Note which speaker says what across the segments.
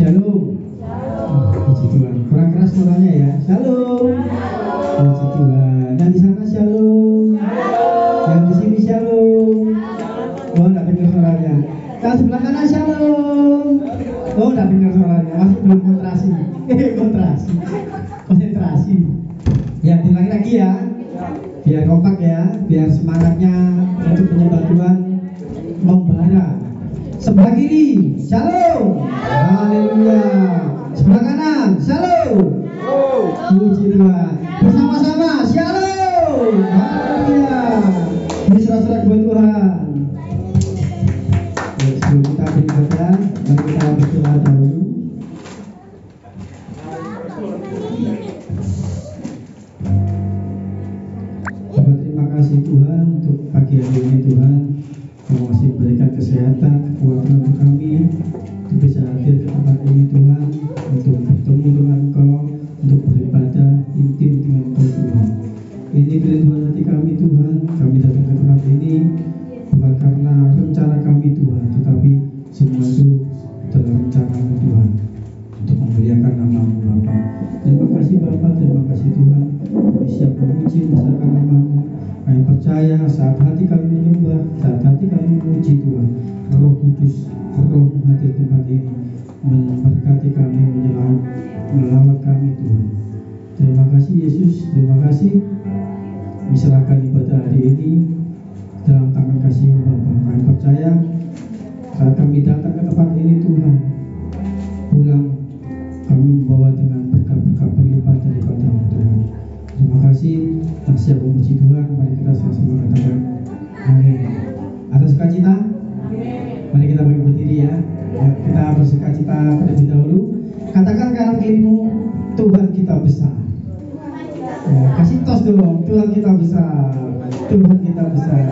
Speaker 1: Shalom. Puji Tuhan. Kurang keras suaranya ya. Shalom. Puji Tuhan. Yang di sana shalom. Yang di sini shalom. Oh, enggak dengar suaranya. Yang sebelah kanan shalom. Oh, enggak dengar suaranya. Masih belum konsentrasi. Konsentrasi. Ya, diulangi lagi ya. Biar kompak ya, biar semangatnya untuk menyembah Tuhan membara. Sebelah kiri, shalom. Haleluya. Sebelah kanan, shalom. Puji Tuhan. Bersama-sama, shalom. Haleluya. Ini surat-surat buat Tuhan. Sebelum kita beribadah, mari kita berdoa dahulu. Bapak, terima kasih Tuhan untuk pagi hari ini Tuhan. Kau masih berikan kesehatan, kekuatan untuk kami untuk bisa hadir ke tempat ini Tuhan, untuk bertemu dengan Engkau, untuk beribadah intim dengan Engkau Tuhan. Ini kerinduan hati kami Tuhan. Kami datang ke tempat ini bukan karena rencana kami Tuhan, tetapi semua itu dalam rencana Tuhan untuk memuliakan nama-Mu Bapa. Terima kasih Bapa, terima kasih Tuhan. Kami siap memuji membesarkan nama-Mu. Kami percaya saat hati kami menyembah, saat hati kami memuji Tuhan, Roh Kudus, Roh hadir tempat ini, memberkati kami, melawat kami Tuhan. Terima kasih Yesus, terima kasih. Kami serahkan ibadah hari ini dalam tangan kasih-Mu Bapa. Kami percaya saat kami datang ke tempat ini Tuhan, pulang kami membawa dengan berkat-berkat berlipat daripada-Mu Tuhan. Terima kasih. Siap memuji Tuhan. Mari kita sama-sama katakan amin. Atas sukacita, mari kita berdiri ya. Kita bersukacita terlebih dahulu. Katakan kanan kirimu, Tuhan kita besar. Ya, kasih tos dong. Tuhan kita besar. Tuhan kita besar.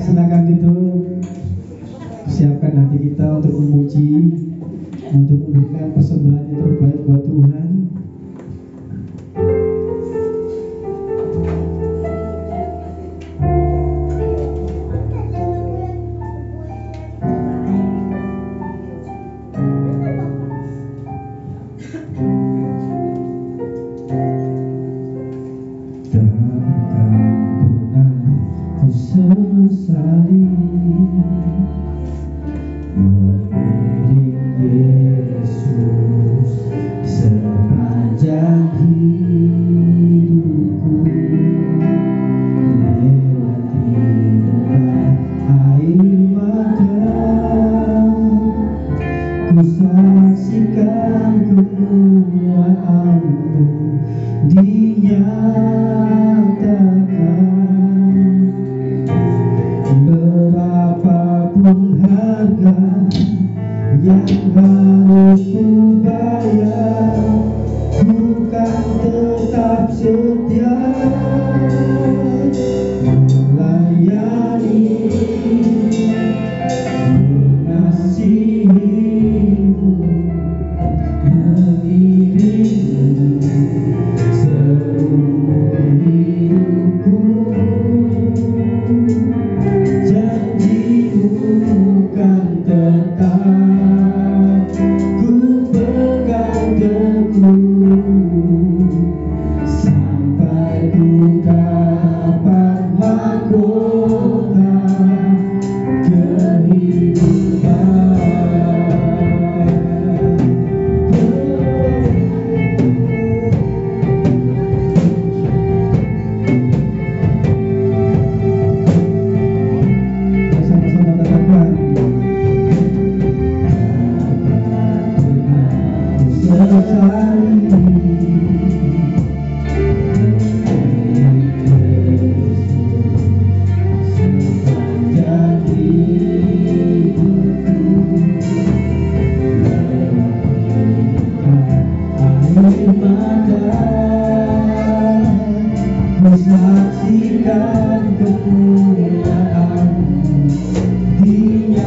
Speaker 1: silakan itu siapkan hati kita untuk memuji, untuk memberikan persembahan yang terbaik buat Tuhan. Sesali mengiring Yesus sepanjang hidupku, melewati tempat air mata, ku saksikan kemuliaan-Mu dinyatakan. Berapapun harga yang harus ku bayar, ku kan tetap setia melayani, mengasihi-Mu, mengiring-Mu seumur hidupku. Kan tetap ku pegang teguh sampai ku dapat mahkota kehidupan. Bersama-sama katakan, sepanjang hidupku, air mata, ku saksikan kemuliaan-Mu dinyatakan.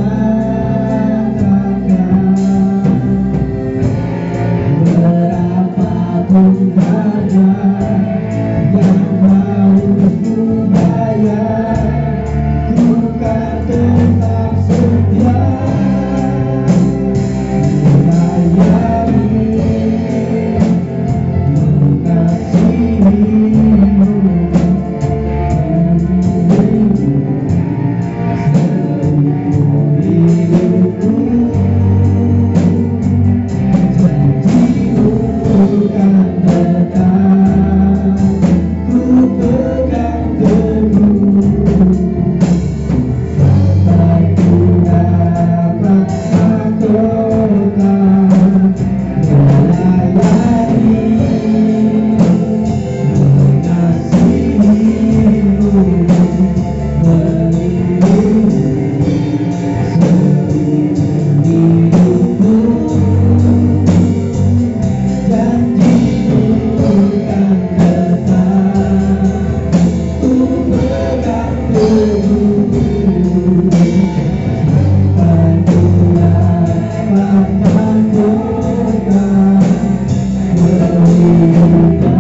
Speaker 1: Berapapun harga yang harus ku bayar, ku kan tetap setia melayani, mengasihi-Mu, seumur hidupku. Bukan tetap ku pegang teguh sampai ku dapat mahkota melayani, mengasihi-Mu, mengiring-Mu seumur hidupku. Janji-Mu kan tetap ku pegang teguh sampai ku dapat mahkota kehidupan.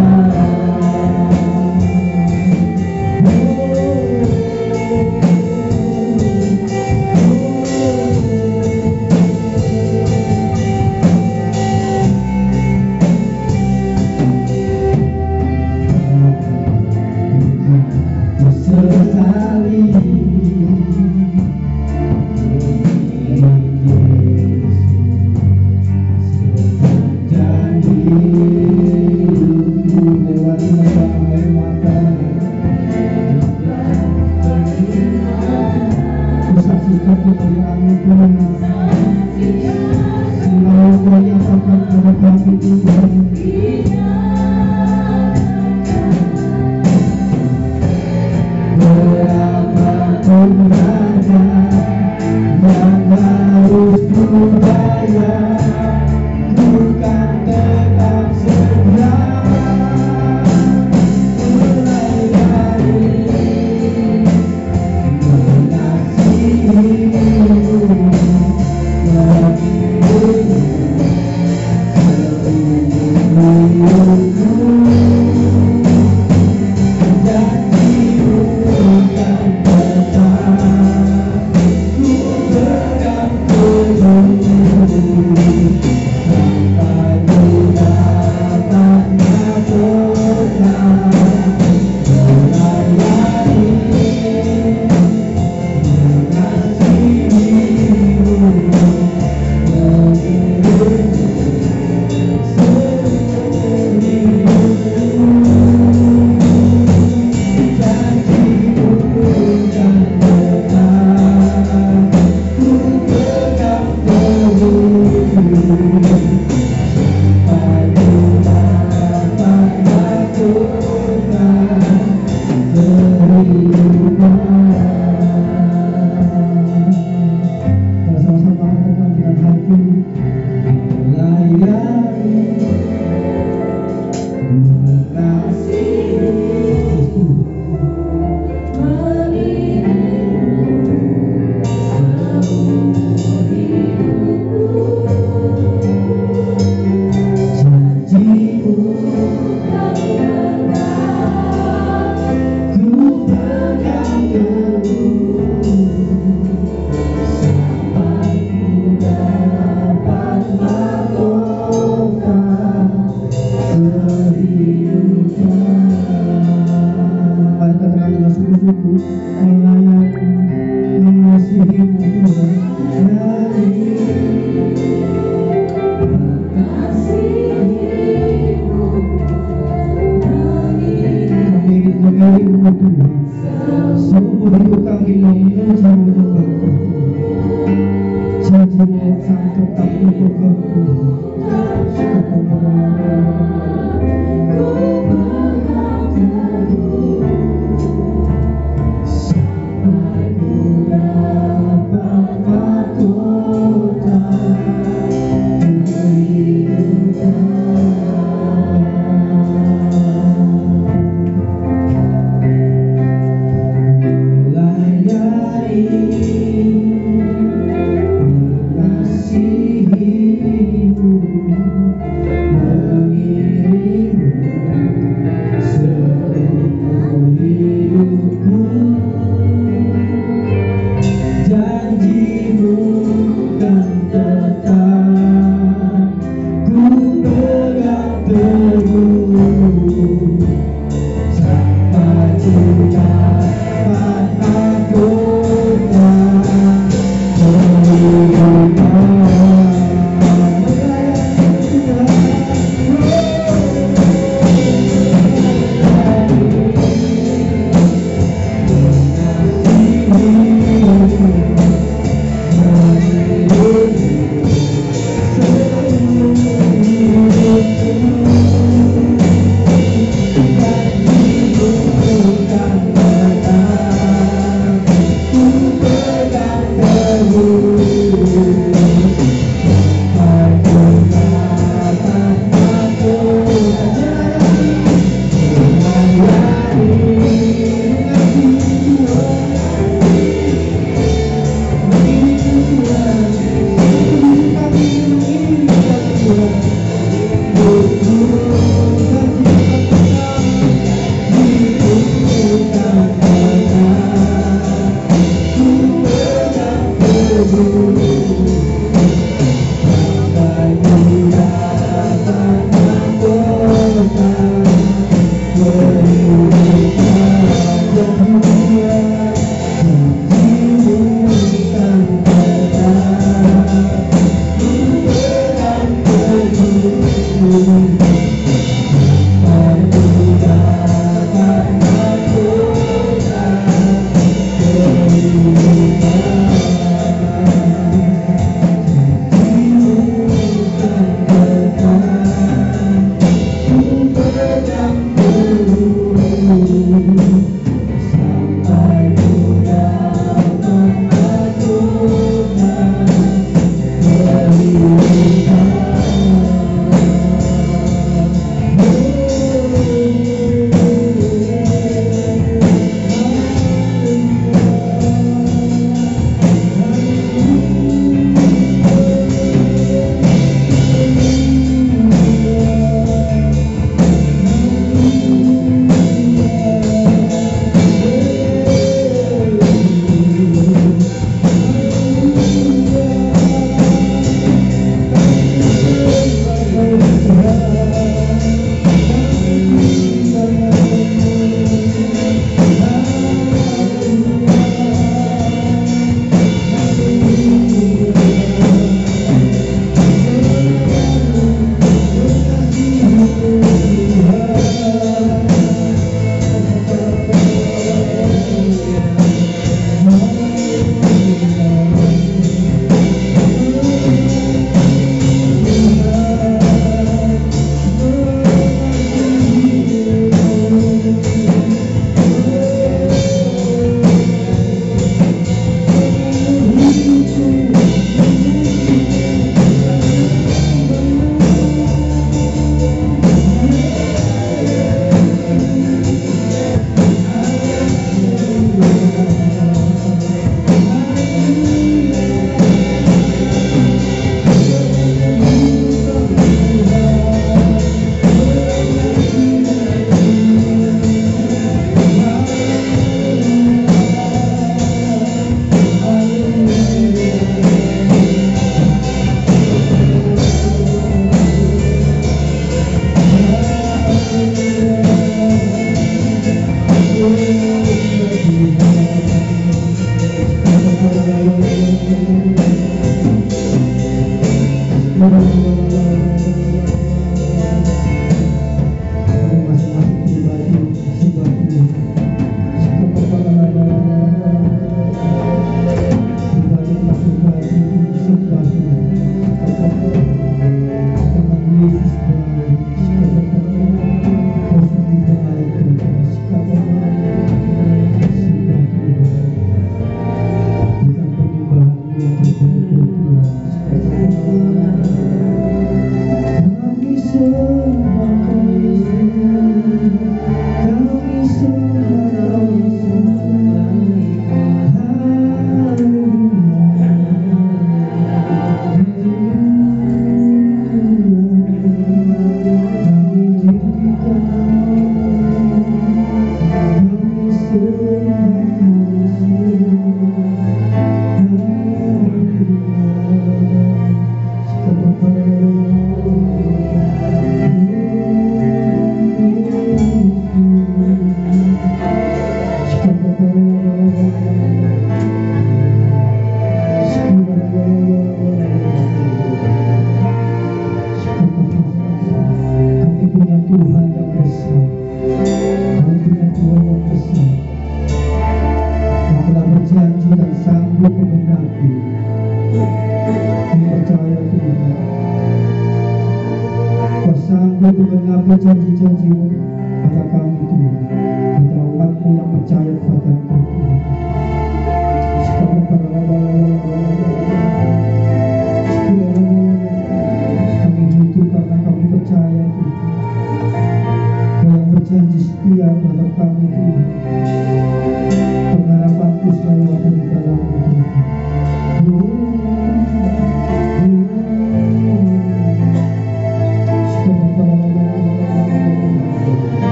Speaker 1: Sesali sepanjang hidupku, melewati tempat air mata, ku saksikan kemuliaan-Mu Tuhan, selalu Kau nyatakan pada kami Tuhan. Berapapun harga yang harus ku bayar, ku kan tetap setia melayani, melayani, mengasihimu Tuhan. Kami ingin mengiringmu Tuhan, seumur hidup kami memuji menyembahmu. Janji-Mu akan tetap untuk melayani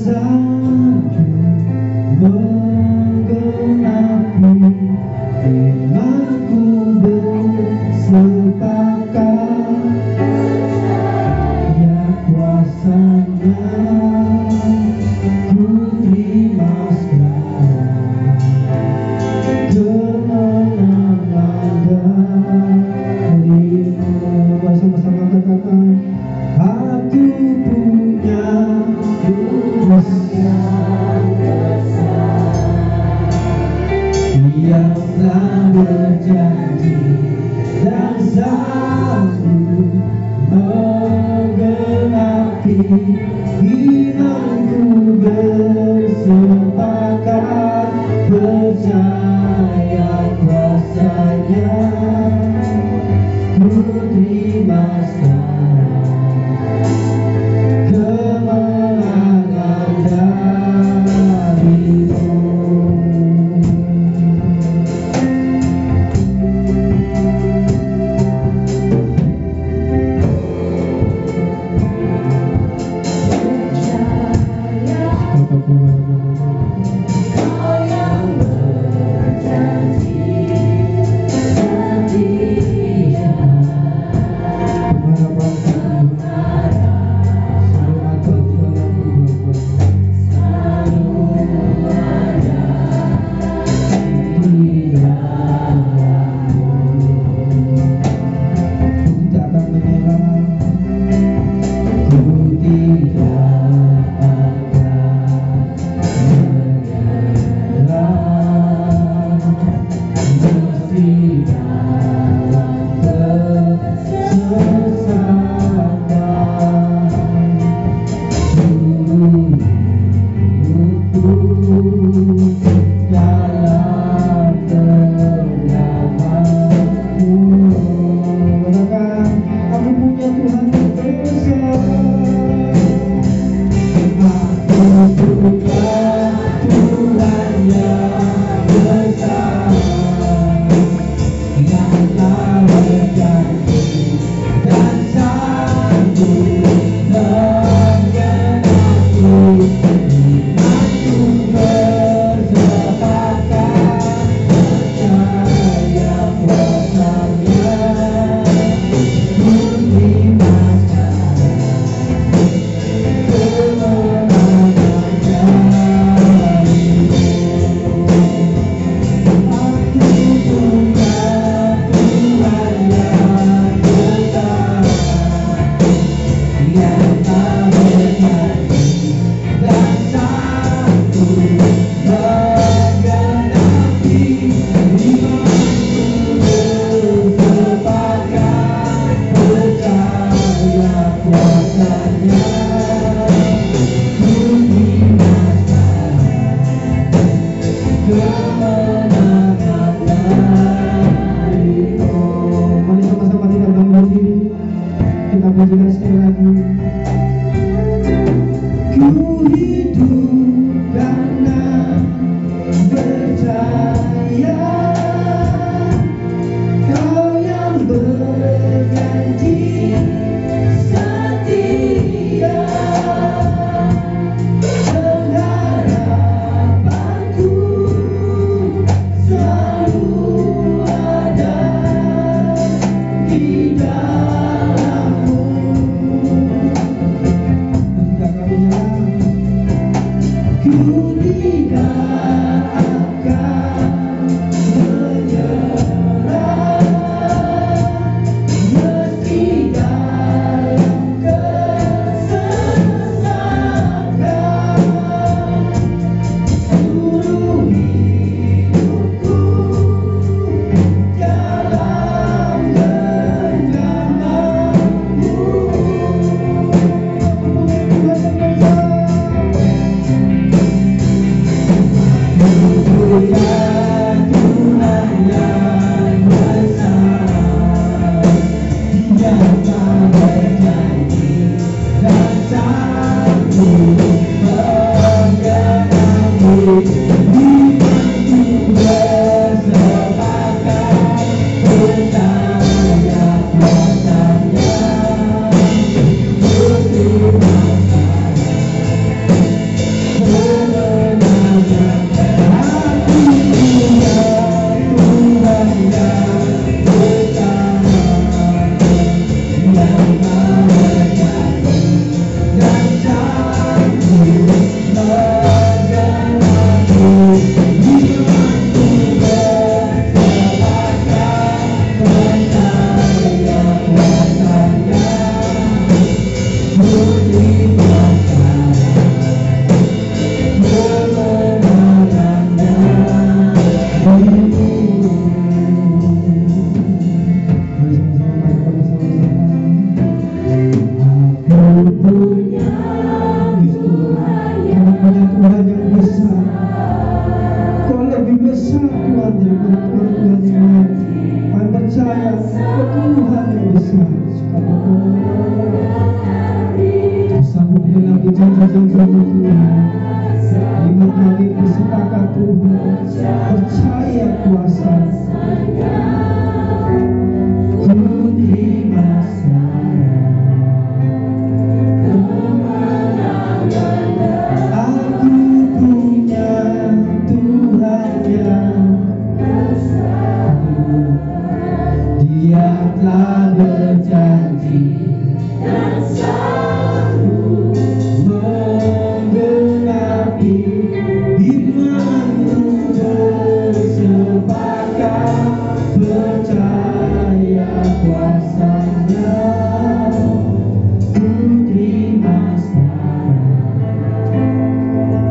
Speaker 1: salju menggenapi imanku bersepakat ya kuasanya ku terima sekarang kemenangan darimu. Mari sama-sama katakan, aku punya Tuhan yang telah berjanji dan sanggup menggenapi imanku bersepakat percaya kuasanya ku terima sekarang kemenangan darimu.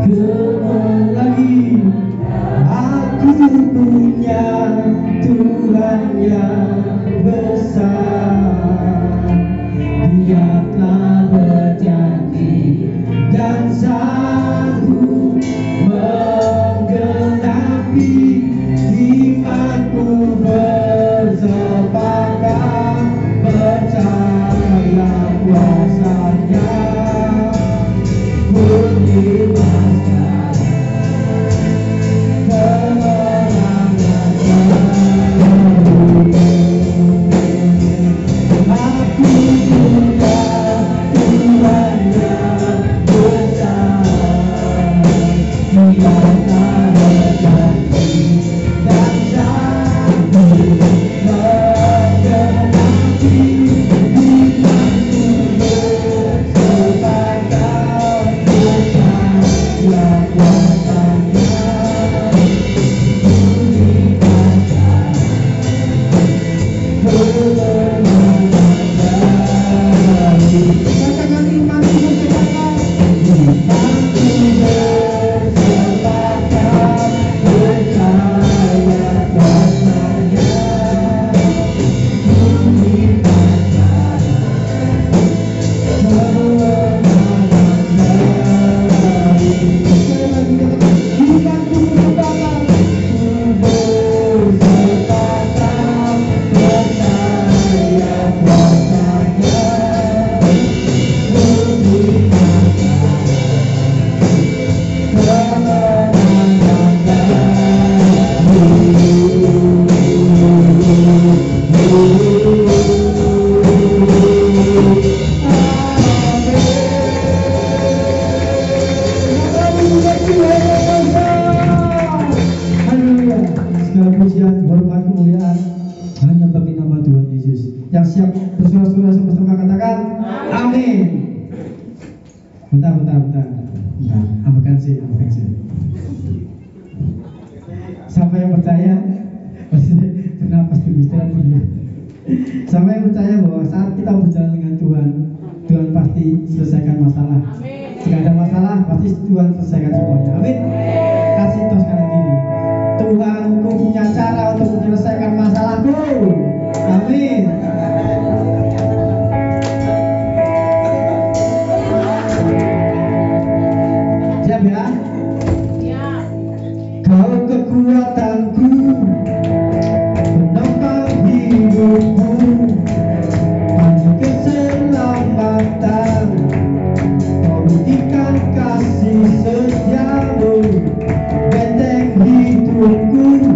Speaker 1: Dengar lagi, aku punya Tuhan yang besar. Dia telah berjanji dan sanggup menggenapi imanku bersepakat percaya kuasanya. Bunyi Sampai yang percaya bernapas dulu, istirahat dulu. Sampai yang percaya bahwa saat kita berjalan dengan Tuhan, Tuhan pasti selesaikan masalah. Jika ada masalah, pasti Tuhan selesaikan semuanya. Amin. Kasih tos kanan kiri. Tuhanku punya cara untuk menyelesaikan masalahku. Amin. Siap ya? Kau kekuatanku, penopang hidupku, panji keselamatan, kau buktikan kasih setiamu, benteng hidupku,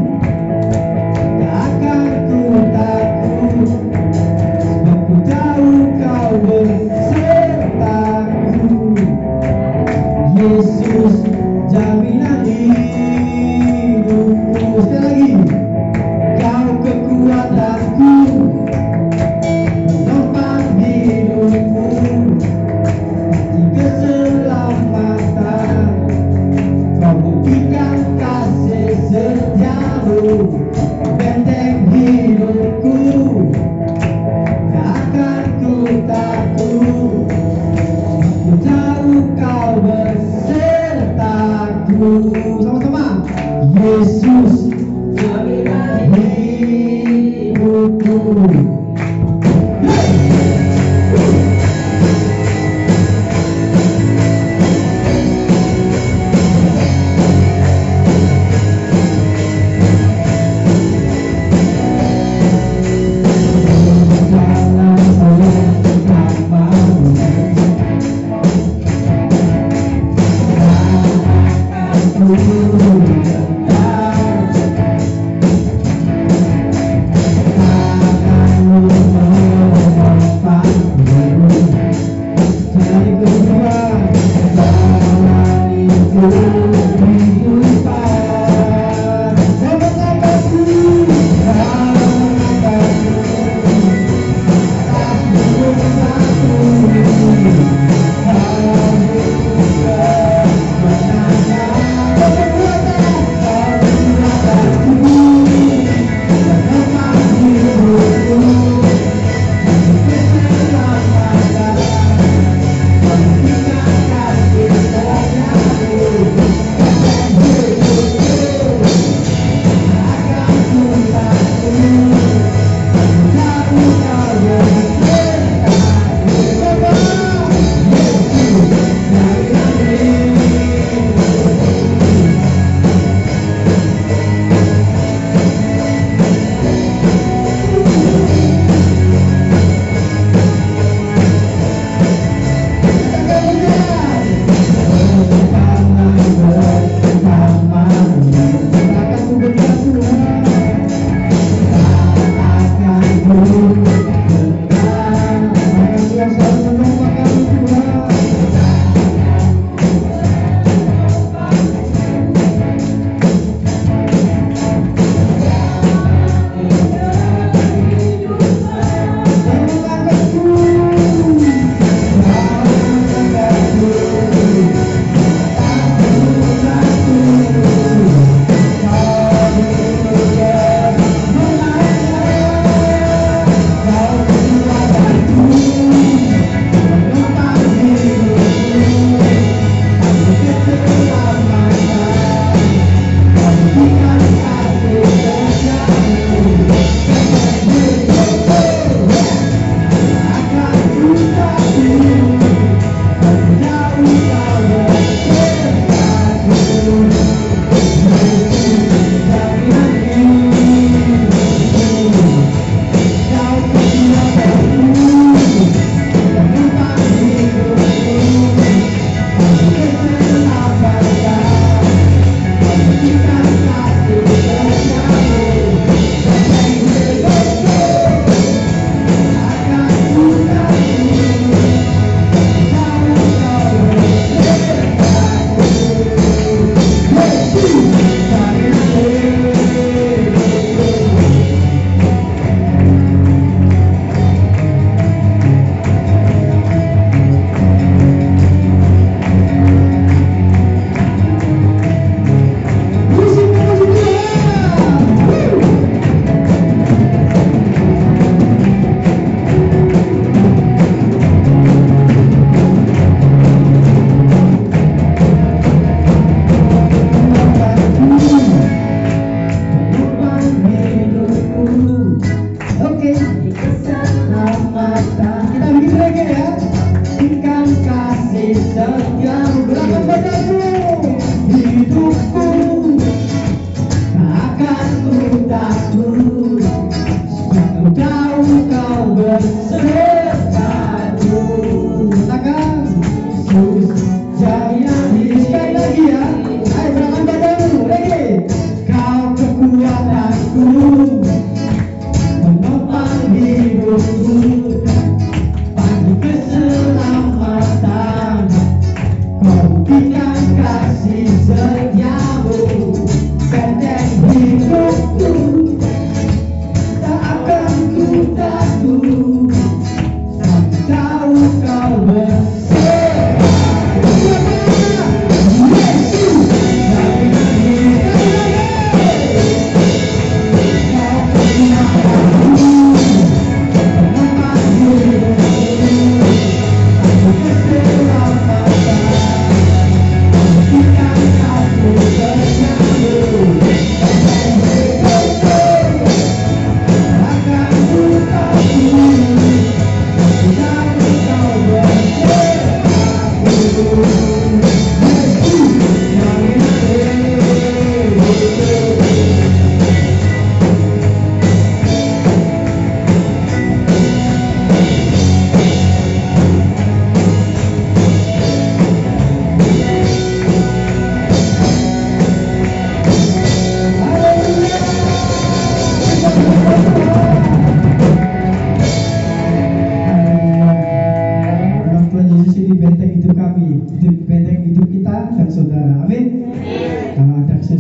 Speaker 1: tak akan ku takut, sebab ku tahu kau besertaku. Yesus jaminan hidupku. Sekali lagi, kau kekuatanku, penopang hidupku, panji keselamatan, kau buktikan kasih setiamu, benteng hidupku, tak akan ku takut, ku tahu kau besertaku. Sama-sama. Yesus jaminan hidupku.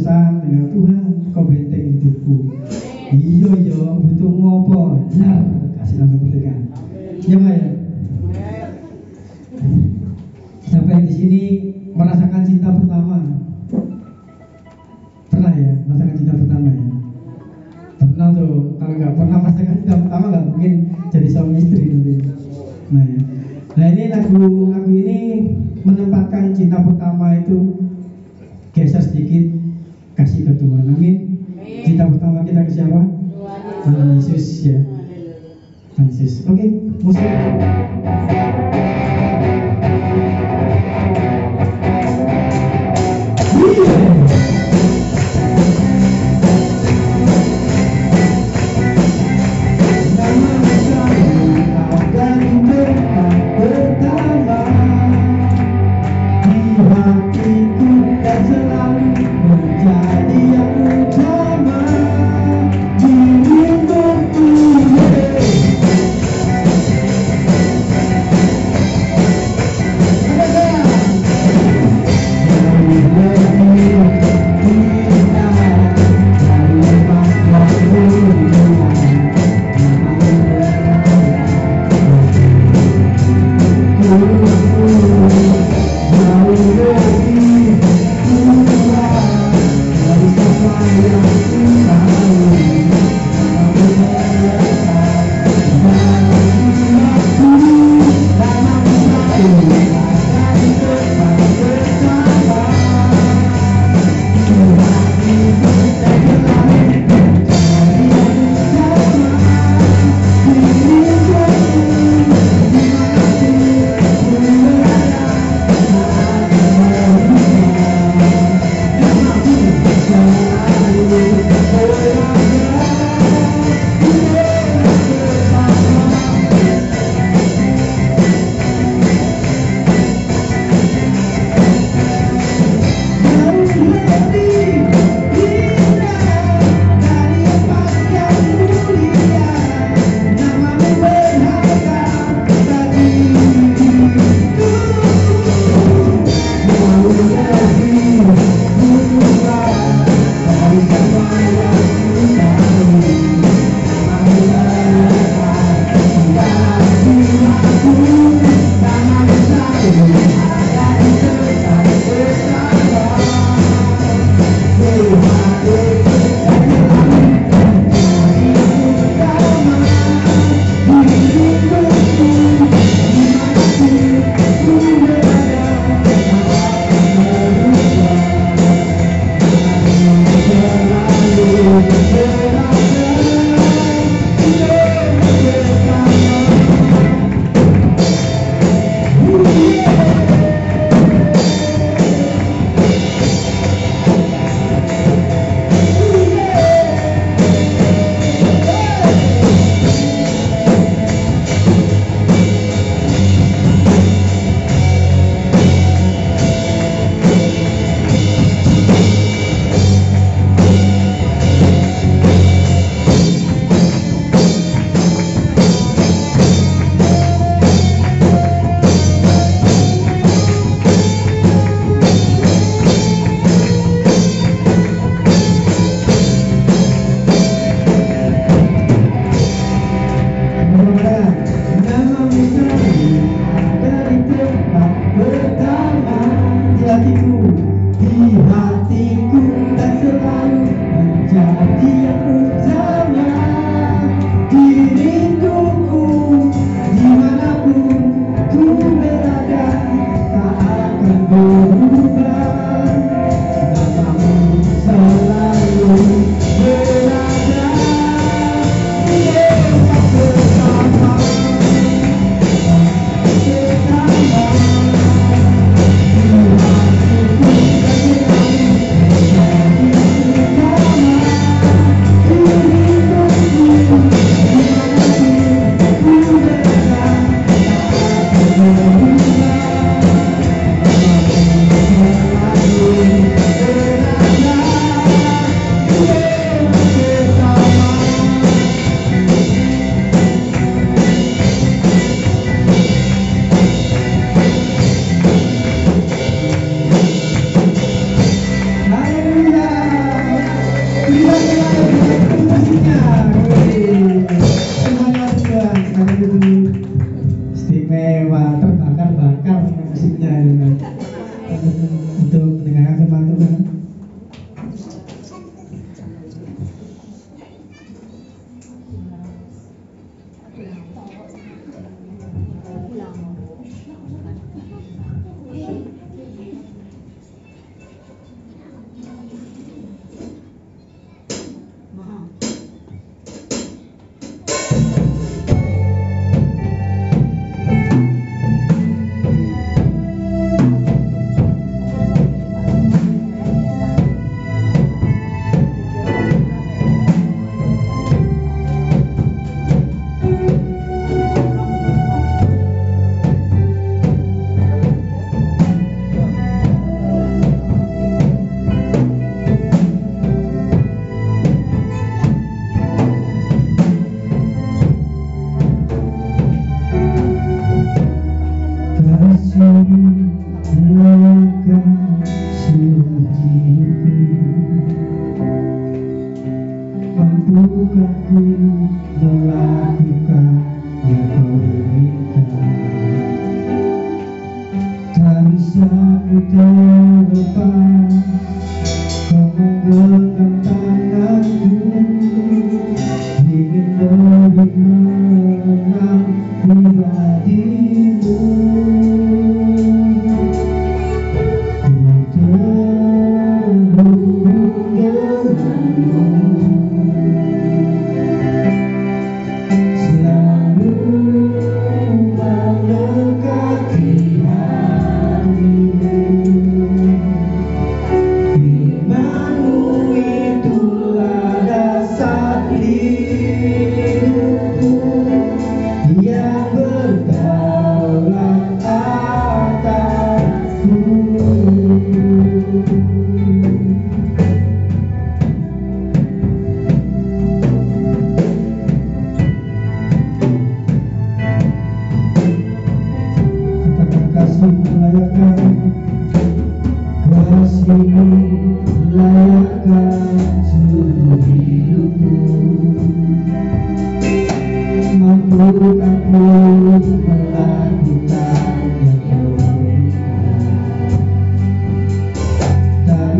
Speaker 1: kesusahan, ya Tuhan kau benteng hidupku. Iya butuh ngopo, ya kasih langsung berdekat. Ya Pak ya. Siapa yang di sini merasakan cinta pertama? Pernah ya, merasakan cinta pertama ya? Pernah tuh, kalau nggak pernah merasakan cinta pertama nggak mungkin jadi suami istri nanti. Nah ya. Nah ini lagu ini menempatkan cinta pertama itu geser sedikit, kasih ke Tuhan. Amin. Cinta pertama kita ke siapa? Tuhan Yesus ya. Tuhan Yesus. Oke, musik.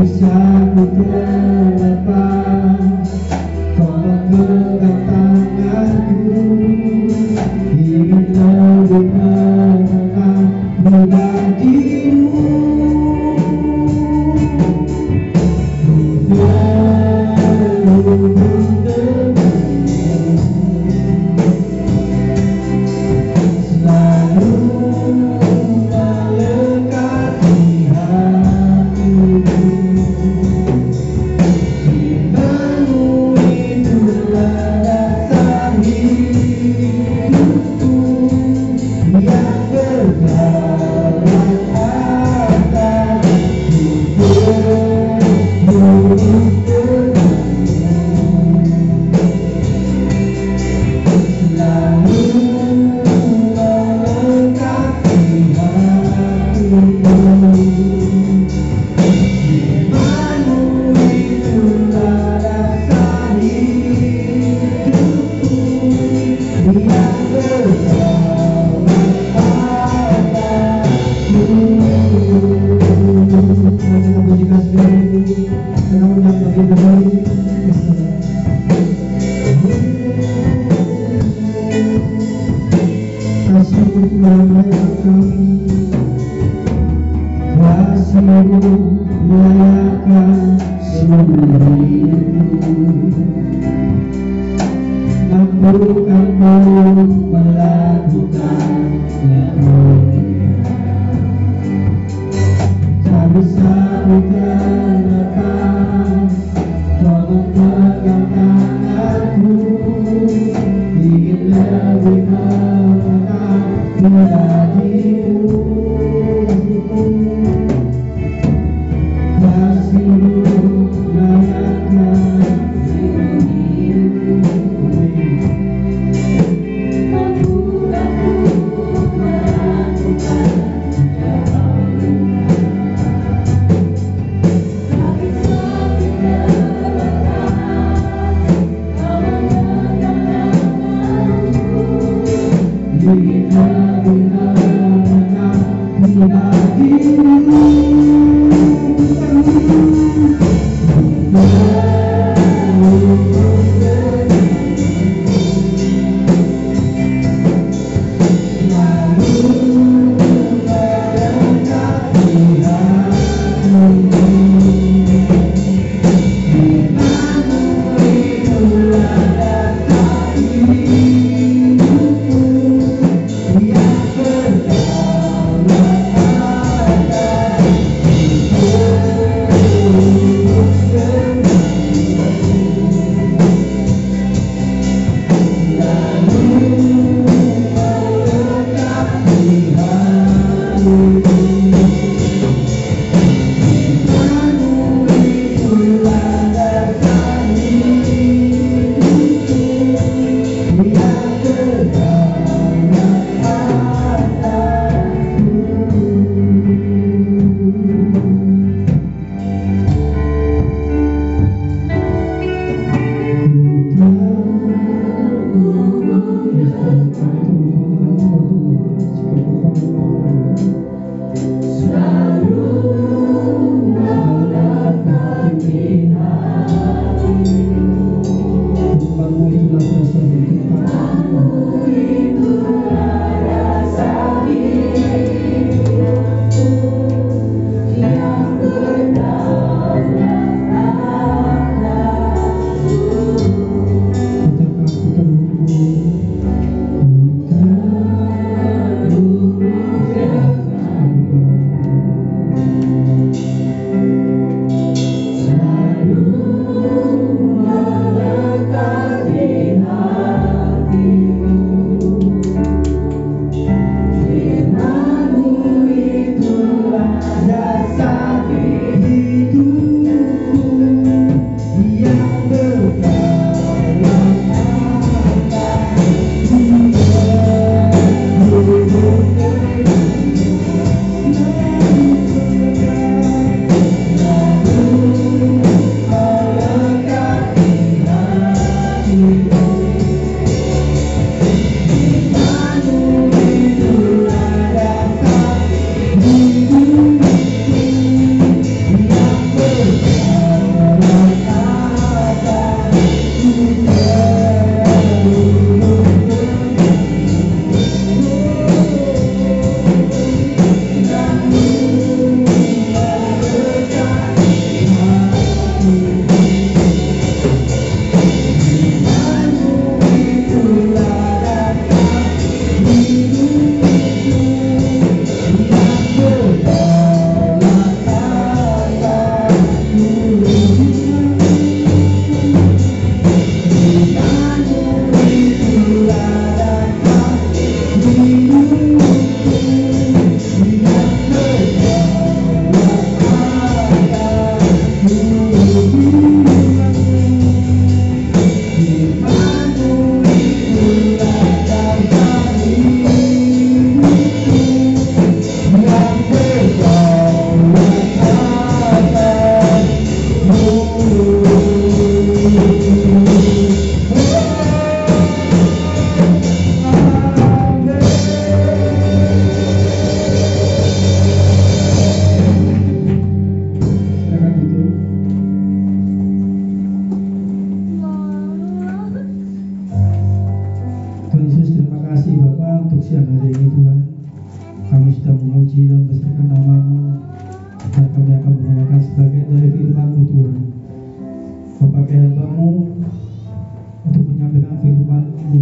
Speaker 1: bisa ku terlepas, tolong genggam tanganku, ingin lebih mengenal pribadimu. Melayakan seluruh hidupku, mampukanmu melakukan yang tak bisa ku terlepas, tolong pegang tanganku, ingin lebih mengenal pribadimu.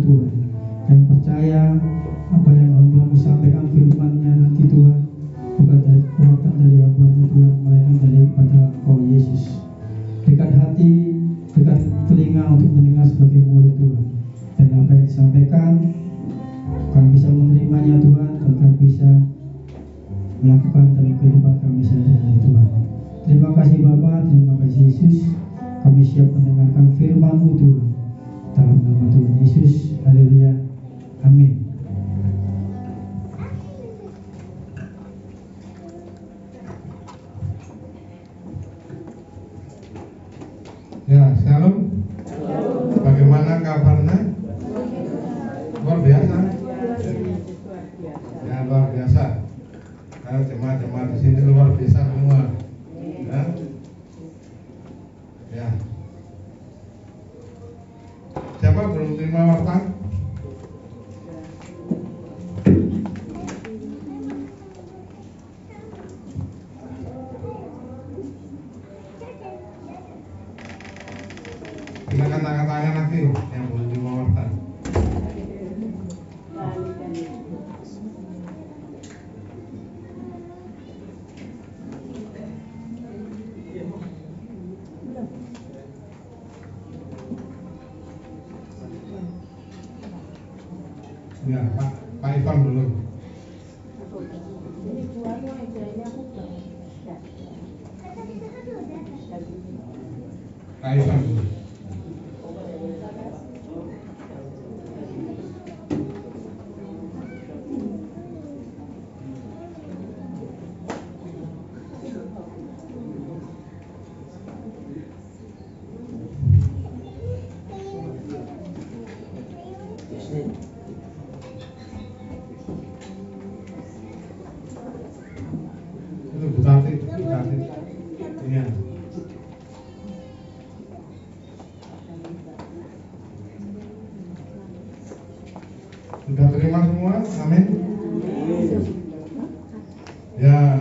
Speaker 1: Tuhan. Kami percaya apa yang hamba-Mu sampaikan firman-Nya nanti Tuhan, bukan dari kekuatan dari hamba-Mu Tuhan, melainkan daripada Engkau Yesus. Berikan hati, berikan telinga untuk mendengar sebagai murid Tuhan, dan apa yang disampaikan kami bisa menerimanya Tuhan, dan kami bisa melakukan dalam kehidupan kami sehari-hari Tuhan. Terima kasih Bapa, terima kasih Yesus. Kami siap mendengarkan firman-Mu Tuhan. Dalam nama Tuhan Yesus, haleluya, amin.
Speaker 2: Ya, shalom. Bagaimana kabarnya? Luar biasa. Ya, luar biasa. Karena jemaat-jemaat di sini luar biasa semua. Ya. Ya. Siapa belum terima warta? Silakan angkat tangan lagi yang belum terima warta. Ya, Pak Ivan dulu. Pak Ivan dulu. Itu Butati. Iya. Sudah terima semua? Amin. Ya,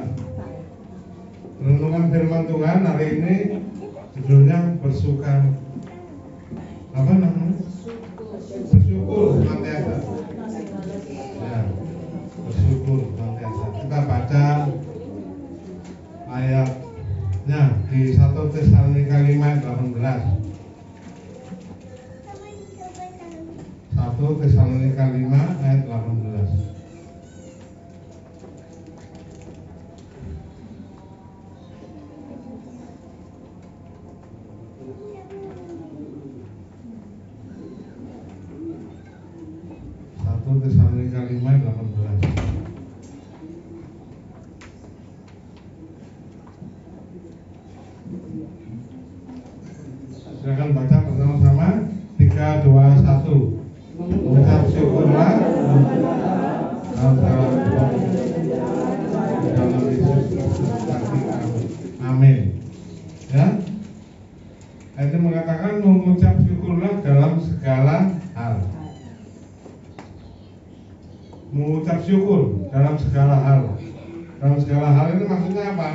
Speaker 2: renungan firman Tuhan hari ini judulnya bersuka apa namanya? Bersyukur senantiasa. Ya, bersyukur senantiasa. Kita baca ayatnya di 1 Tesalonika 5:18. 1 Tesalonika 5 ayat 18. Tesalonika 5:18. Silakan baca bersama-sama. 3, 2, 1. Mengucap syukurlah dalam segala dalam Yesus Kristus kami. Amin. Ya. Ayat ini mengatakan mengucap syukurlah dalam segala hal. Mengucap syukur dalam segala hal. Dalam segala hal ini maksudnya apa?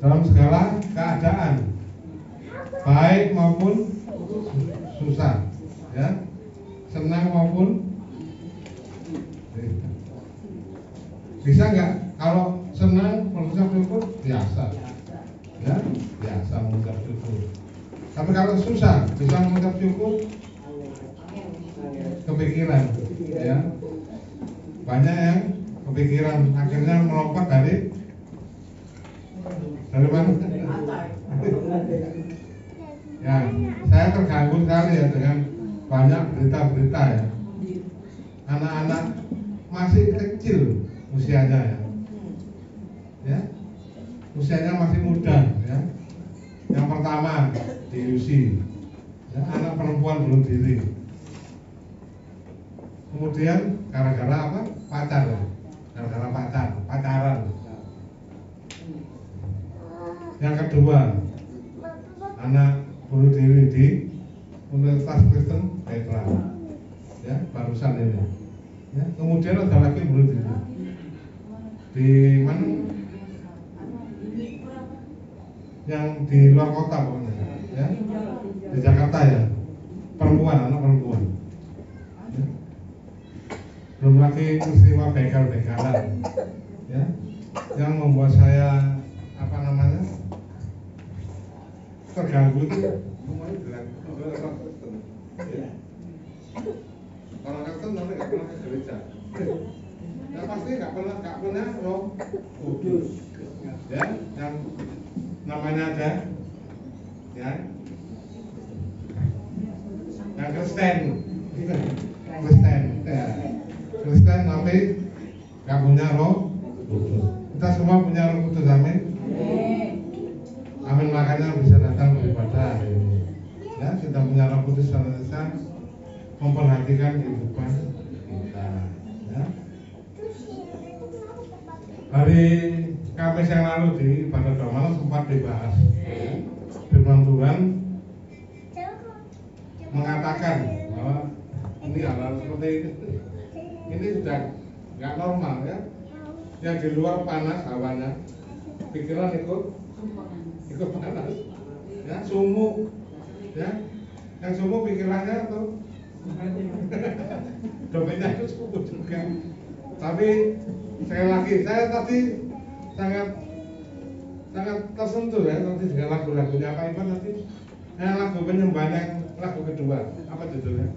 Speaker 2: Dalam segala keadaan, baik maupun susah, ya, senang maupun bisa nggak? Kalau senang mengucap syukur biasa, ya, biasa mengucap syukur. Tapi kalau susah, bisa mengucap syukur, kepikiran, ya. Banyak yang kepikiran akhirnya melompat dari mana? Ya, saya terganggu sekali ya dengan banyak berita-berita ya. Anak-anak masih kecil usianya ya. Ya. Usianya masih muda ya. Yang pertama diusi. Ya, anak perempuan belum diri. Kemudian gara-gara apa? Pacar ya. Gara-gara pacaran. Yang kedua, anak bunuh diri di Universitas Kristen Petra, ya, barusan ini. Ya, kemudian ada lagi bunuh diri di mana? Yang di luar kota pokoknya, ya, di Jakarta ya, anak perempuan. belum lagi peristiwa begal-begalan, ya, yang membuat saya apa namanya terganggu itu semuanya bilang orang Kristen, ya. Orang Kristen nanti nggak pernah ke gereja, ya pasti nggak punya Roh Kudus, ya, yang namanya ada, ya, yang Kristen, ya. Kristen tapi nggak punya Roh Kudus. Kita semua punya Roh Kudus, amin. Amin, makanya bisa datang beribadah hari ini. Ya, kita punya Roh Kudus senantiasa memperhatikan kehidupan kita. Ya. Hari Kamis yang lalu di ibadah doa malam sempat dibahas. Firman Tuhan mengatakan bahwa ini hal-hal seperti ini sudah nggak normal, ya. Yang di luar panas hawanya, pikiran ikut panas, ya, sumuk, ya, yang sumuk pikirannya tuh dompetnya itu sumuk juga. Tapi sekali lagi saya tadi sangat tersentuh, ya, nanti dengan lagu-lagunya Pak Ivan nanti. Lagu penyembahan yang lagu kedua, apa judulnya?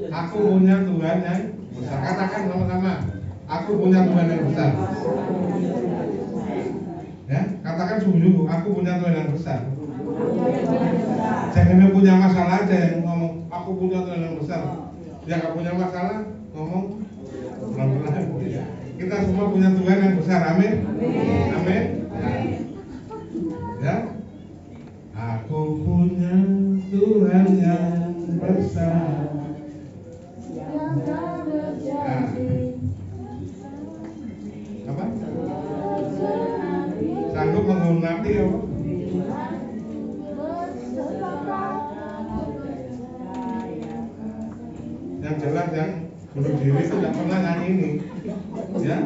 Speaker 2: Aku punya Tuhan yang besar. Katakan sama-sama. Aku punya Tuhan yang besar. Ya, katakan sungguh-sungguh. Aku punya Tuhan yang besar. Jangan punya masalah aja yang ngomong aku punya Tuhan yang besar. Yang nggak punya masalah ngomong pelan-pelan. Kita semua punya Tuhan yang besar. Amin. Amin. Ya. Aku punya Tuhan yang besar. Apa? Sanggup menggenapi apa? Yang jelas yang bunuh diri itu tidak pernah nyanyi ini, ya.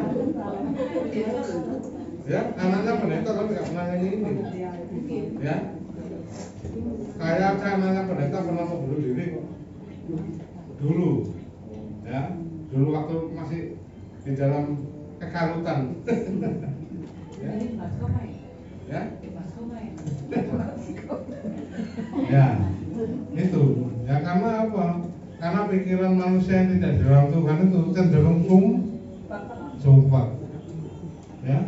Speaker 2: Ya, anaknya pendeta tapi tidak pernah nyanyi ini, ya. Kayak anaknya pendeta pernah mau bunuh diri kok. Dulu, ya, dulu waktu masih di dalam kekalutan. Ya, ya, ya, itu, ya, karena apa? Karena pikiran manusia yang tidak di dalam Tuhan itu cenderung sumpah. Ya,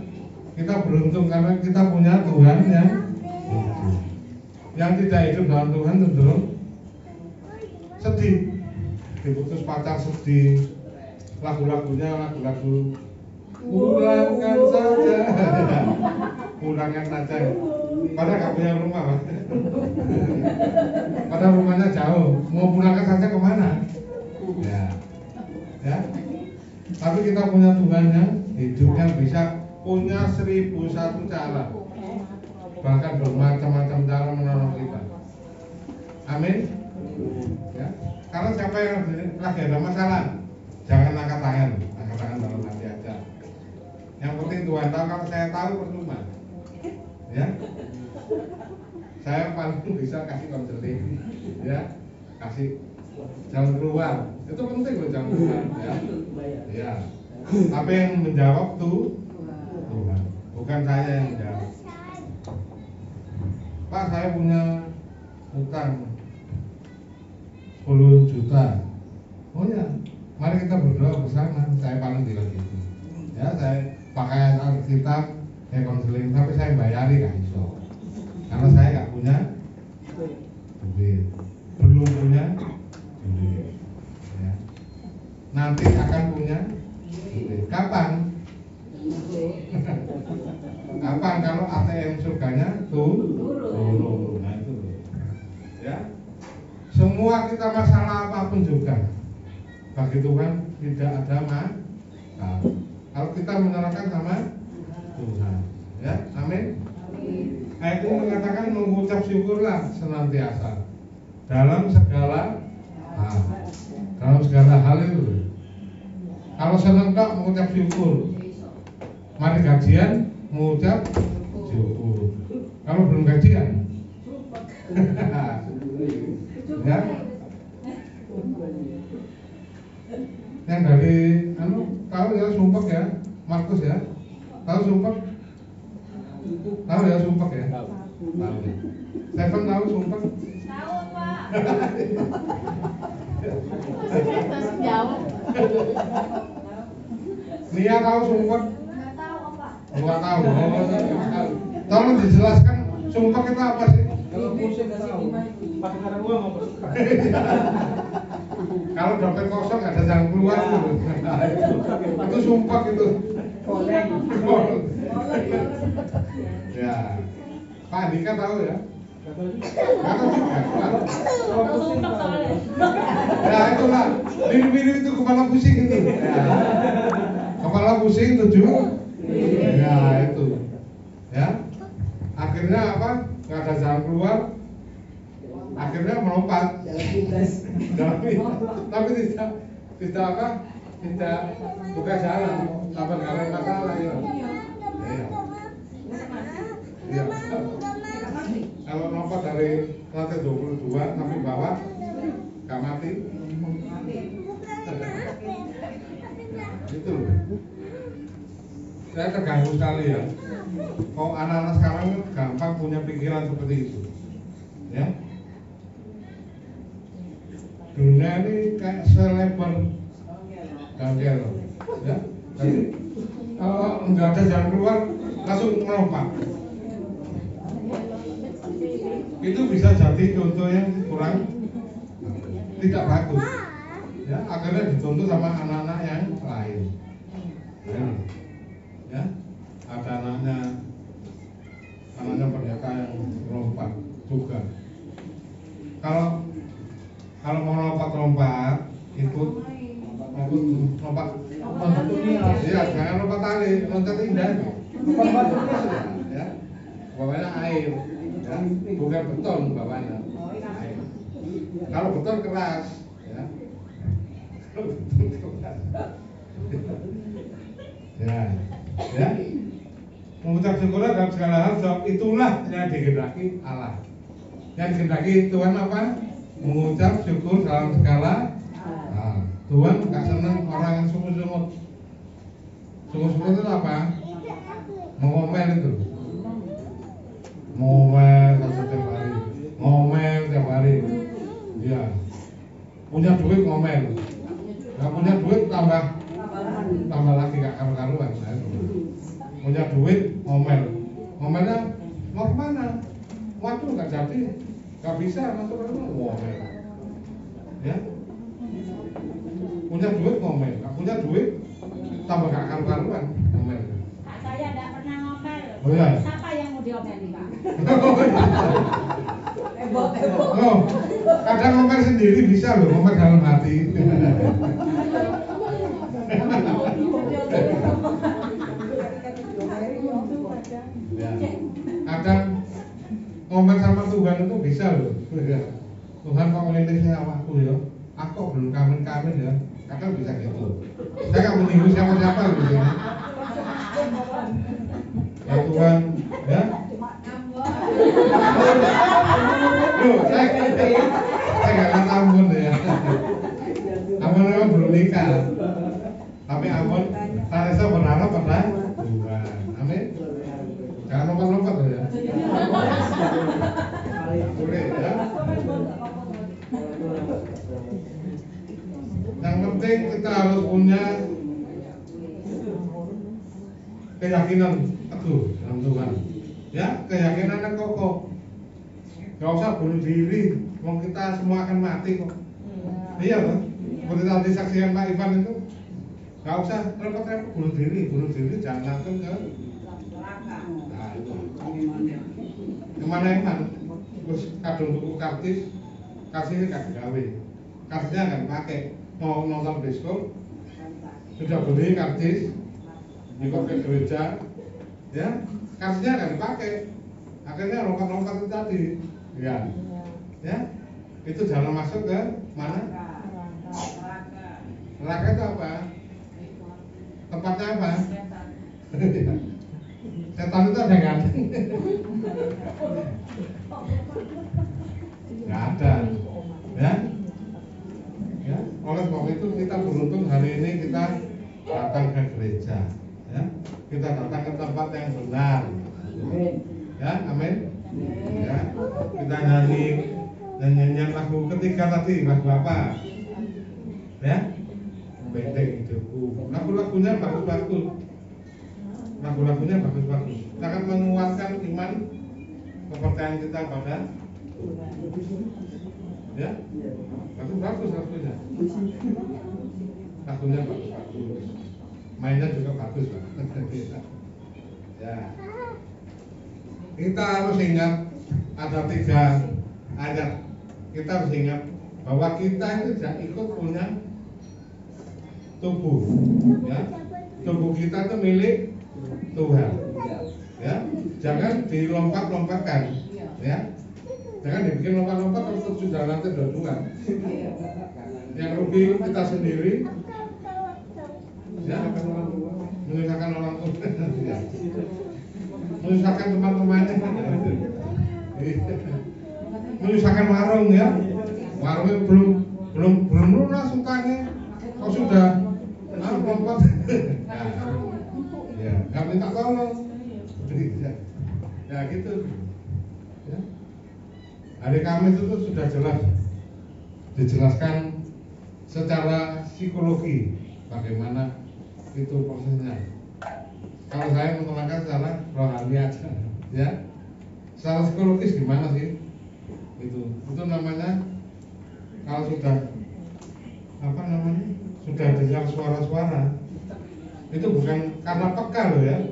Speaker 2: kita beruntung karena kita punya Tuhan yang hidup. Yang tidak hidup dalam Tuhan cenderung sedih, diputus pacar sedih, lagu-lagunya lagu-lagu pulangkan saja, pulangkan saja. Padahal nggak punya rumah, Pak. Padahal rumahnya jauh, mau pulangkan saja kemana? Ya, ya. Tapi kita punya Tuhan yang hidup, yang bisa punya 1001 cara, bahkan bermacam-macam cara menolong kita. Amin. Ya. Karena siapa yang lagi ada masalah, jangan angkat tangan dalam hati aja. Yang penting Tuhan tahu, kalau saya tahu percuma. Ya. Saya paling bisa kasih konseling, ya, kasih jalan keluar. Itu penting loh, jalan keluar, ya. Ya. Tapi yang menjawab tuh Tuhan, bukan saya yang menjawab. Pak, saya punya utang 10 juta. Oh ya, mari kita berdoa bersama. Saya paling bilang gitu. Ya, saya pakai Alkitab, saya konseling, tapi saya bayari kan iso. Karena saya nggak punya duit, belum punya duit. Ya. Nanti akan punya duit. Kapan? Kapan kalau ATM surganya turun? Nah itu, ya. Semua kita masalah apapun juga, bagi Tuhan tidak ada masalah. Kalau kita menyerahkan sama Tuhan, ya, amin. Ayat ini mengatakan mengucap syukurlah senantiasa dalam segala hal. Dalam segala hal itu. Kalau senang tak mengucap syukur, mari gajian mengucap syukur. Kalau belum gajian, Ya. Yang dari tahu ya sumpek ya, Markus ya. Tahu sumpek? Tahu ya sumpek ya? Tahu. Seven tahu sumpek?
Speaker 3: Tahu, Pak. Jauh.
Speaker 2: Nia tahu sumpek?
Speaker 3: Nggak tahu, Pak.
Speaker 2: Enggak tahu. Tolong dijelaskan sumpek itu apa sih?
Speaker 4: Kalau pusing tahu, pakai karena uang apa?
Speaker 2: Kalau dompet kosong nggak ada jalan keluar gitu. Itu sumpek itu.
Speaker 4: Oleng.
Speaker 2: Ya. Pak Andika tahu ya?
Speaker 4: Kata juga.
Speaker 2: Nggak tahu juga.
Speaker 4: Kalau pusing tahu.
Speaker 2: Ya itulah. Biru-biru itu kepala pusing itu. Ya. Kepala pusing 7. Ya itu. Ya. Akhirnya apa? Nggak ada jalan keluar. Akhirnya melompat. Jalan pintas. Tapi tidak apa? Tidak buka jalan. Sampai nggak ada masalah ya. Iya. Kalau lompat dari lantai 22 sampai bawah nggak mati. Itu loh. Saya terganggu sekali ya. Kok anak-anak sekarang gampang punya pikiran seperti itu, ya? Dunia ini kayak selebar gangkel, ya. Jadi kalau nggak ada jalan keluar langsung melompat. Itu bisa jadi contoh yang kurang tidak bagus, ya. Akhirnya dicontoh sama anak-anak yang lain, ya. Ada anaknya pendeta yang melompat juga. Kalau mau lompat ikut lompat iya, jangan lompat tali, loncat indah,
Speaker 4: Lompat batunya sudah.
Speaker 2: ya. Bawahnya air, ya. Bukan beton bawahnya air. Kalau beton keras, ya. Kalau beton keras. Ya. Mengucap syukur dalam segala hal, sebab itulah yang dikehendaki Allah. Yang dikehendaki Tuhan apa? Mengucap syukur dalam segala hal. Tuhan nggak senang orang yang sungut-sungut. Sungut-sungut itu apa? Ngomel itu. Ngomel setiap hari. Ngomel tiap hari. Iya. Punya duit ngomel. Nggak punya duit tambah lagi gak karu-karuan. Punya duit ngomel. Ngomelnya mau kemana? Waduh nggak jadi, nggak bisa masuk ke rumah. Ngomel. Ya. Punya duit ngomel, nggak punya duit tambah gak karu-karuan ngomel.
Speaker 3: Pak, saya tidak pernah ngomel.
Speaker 2: Oh iya.
Speaker 3: Siapa yang mau diomeli, Pak?
Speaker 2: Oh, kadang ngomel sendiri bisa loh, ngomel dalam hati. Ya. Kadang ngomel sama Tuhan itu bisa loh. Tuhan kok ngelinting awakku ya. Aku kok belum kawin ya. Kadang bisa gitu. Saya nggak menyinggung siapa-siapa gitu ya. Ya Tuhan, ya. Loh, saya nggak kata ampun ya. Ampun memang belum nikah. Tapi ampun, Taresa berharap pada Tuhan. Amin. Jangan lompat-lompat ya. Boleh ya. Yang penting kita harus punya keyakinan teguh dalam Tuhan. Ya, keyakinan yang kokoh. Gak usah bunuh diri, mau kita semua akan mati kok. Iya loh. Seperti tadi saksikan Pak Ivan itu, gak usah repot-repot bunuh diri jangan langsung ke neraka. Nah itu. Kemana-mana. Terus kadung tuku kartis, kasihnya gak digawe. Kartisnya gak dipakai. Mau nonton bioskop, sudah beli kartis, dibawa ke gereja, ya, kartisnya gak dipakai. Akhirnya lompat-lompat itu tadi, ya, itu jalan masuk ke mana? Neraka itu apa? Tempatnya apa? Setan itu ada nggak? Nggak ada. beruntung hari ini kita datang ke gereja, ya. Kita datang ke tempat yang benar. Ya, amin. Ya, kita nyanyian lagu ketiga tadi, lagu apa? Ya, Benteng Hidupku. Lagu-lagunya bagus-bagus. Lagu-lagunya bagus-bagus. Sangat menguatkan iman kepercayaan kita pada ya, bagus-bagus lagunya. Lagunya bagus-bagus. Mainnya juga bagus, Pak. Ya. Kita harus ingat ada 3 ayat. Kita harus ingat bahwa kita itu tidak ikut punya tubuh, ya. Tubuh kita itu milik Tuhan, ya. Jangan dilompat-lompatkan, ya. Jangan dibikin lompat-lompat terus sudah nanti dua-dua. Yang rugi kita sendiri, ya. Menyusahkan orang tua, ya. Menyusahkan teman-temannya, menyusahkan warung, ya. Warungnya belum lunas utangnya, kok sudah lompat, ya, nggak minta tolong, ya gitu. Ya. Hari Kamis itu sudah jelas dijelaskan secara psikologi bagaimana itu prosesnya. Kalau saya menerangkan secara rohani aja, ya. Secara psikologis gimana sih? Itu namanya kalau sudah apa namanya? Sudah dengar suara-suara. Itu bukan karena peka loh, ya.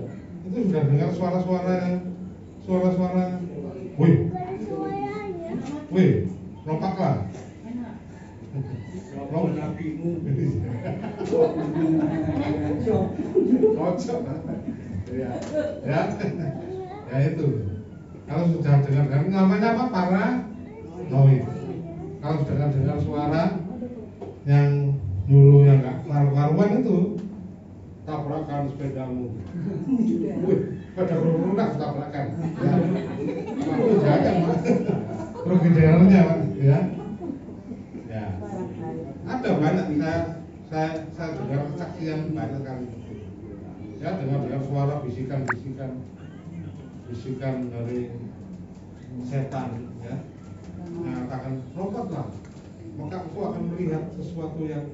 Speaker 2: Itu sudah dengar suara-suara, wih, lompatlah. Kocok, ya, ya itu. Kalau sudah dengar, namanya apa? Paranoid. Kalau sudah dengar suara yang dulu yang nggak karuan itu, tabrakan sepedamu. Wih, pada berulang tabrakan. Ya, aku jangan, Mas. Rugi dengarnya, Mas. Ya. Ya. Ada banyak saya dengar kesaksian banyak kali. Ya, dengar suara bisikan dari setan, ya. Mengatakan lompatlah, maka engkau akan melihat sesuatu yang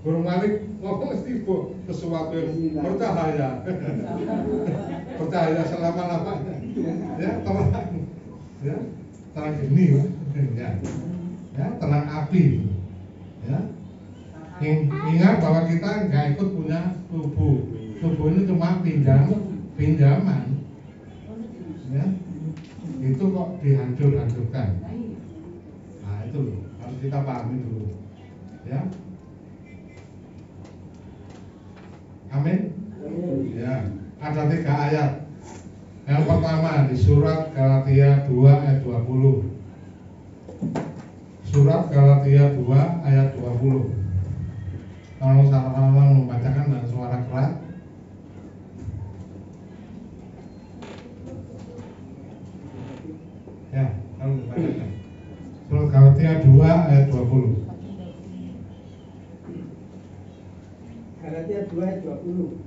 Speaker 2: burung Malik ngomong istiqo, sesuatu yang bercahaya, bercahaya selama-lamanya, ya, terang geni, ya, terang api, ya. Ingat bahwa kita nggak ikut punya tubuh ini cuma pinjaman, ya. Itu kok dihancurkan. Nah itu harus kita pahami dulu, ya. Amin. Ya, ada 3 ayat. Yang pertama di surat Galatia 2 ayat 20. Surat Galatia 2 ayat 20. Tolong sama-sama membacakan dengan suara keras. Ya, tolong membacakan. Surat Galatia 2 ayat 20.
Speaker 4: Galatia 2 ayat 20.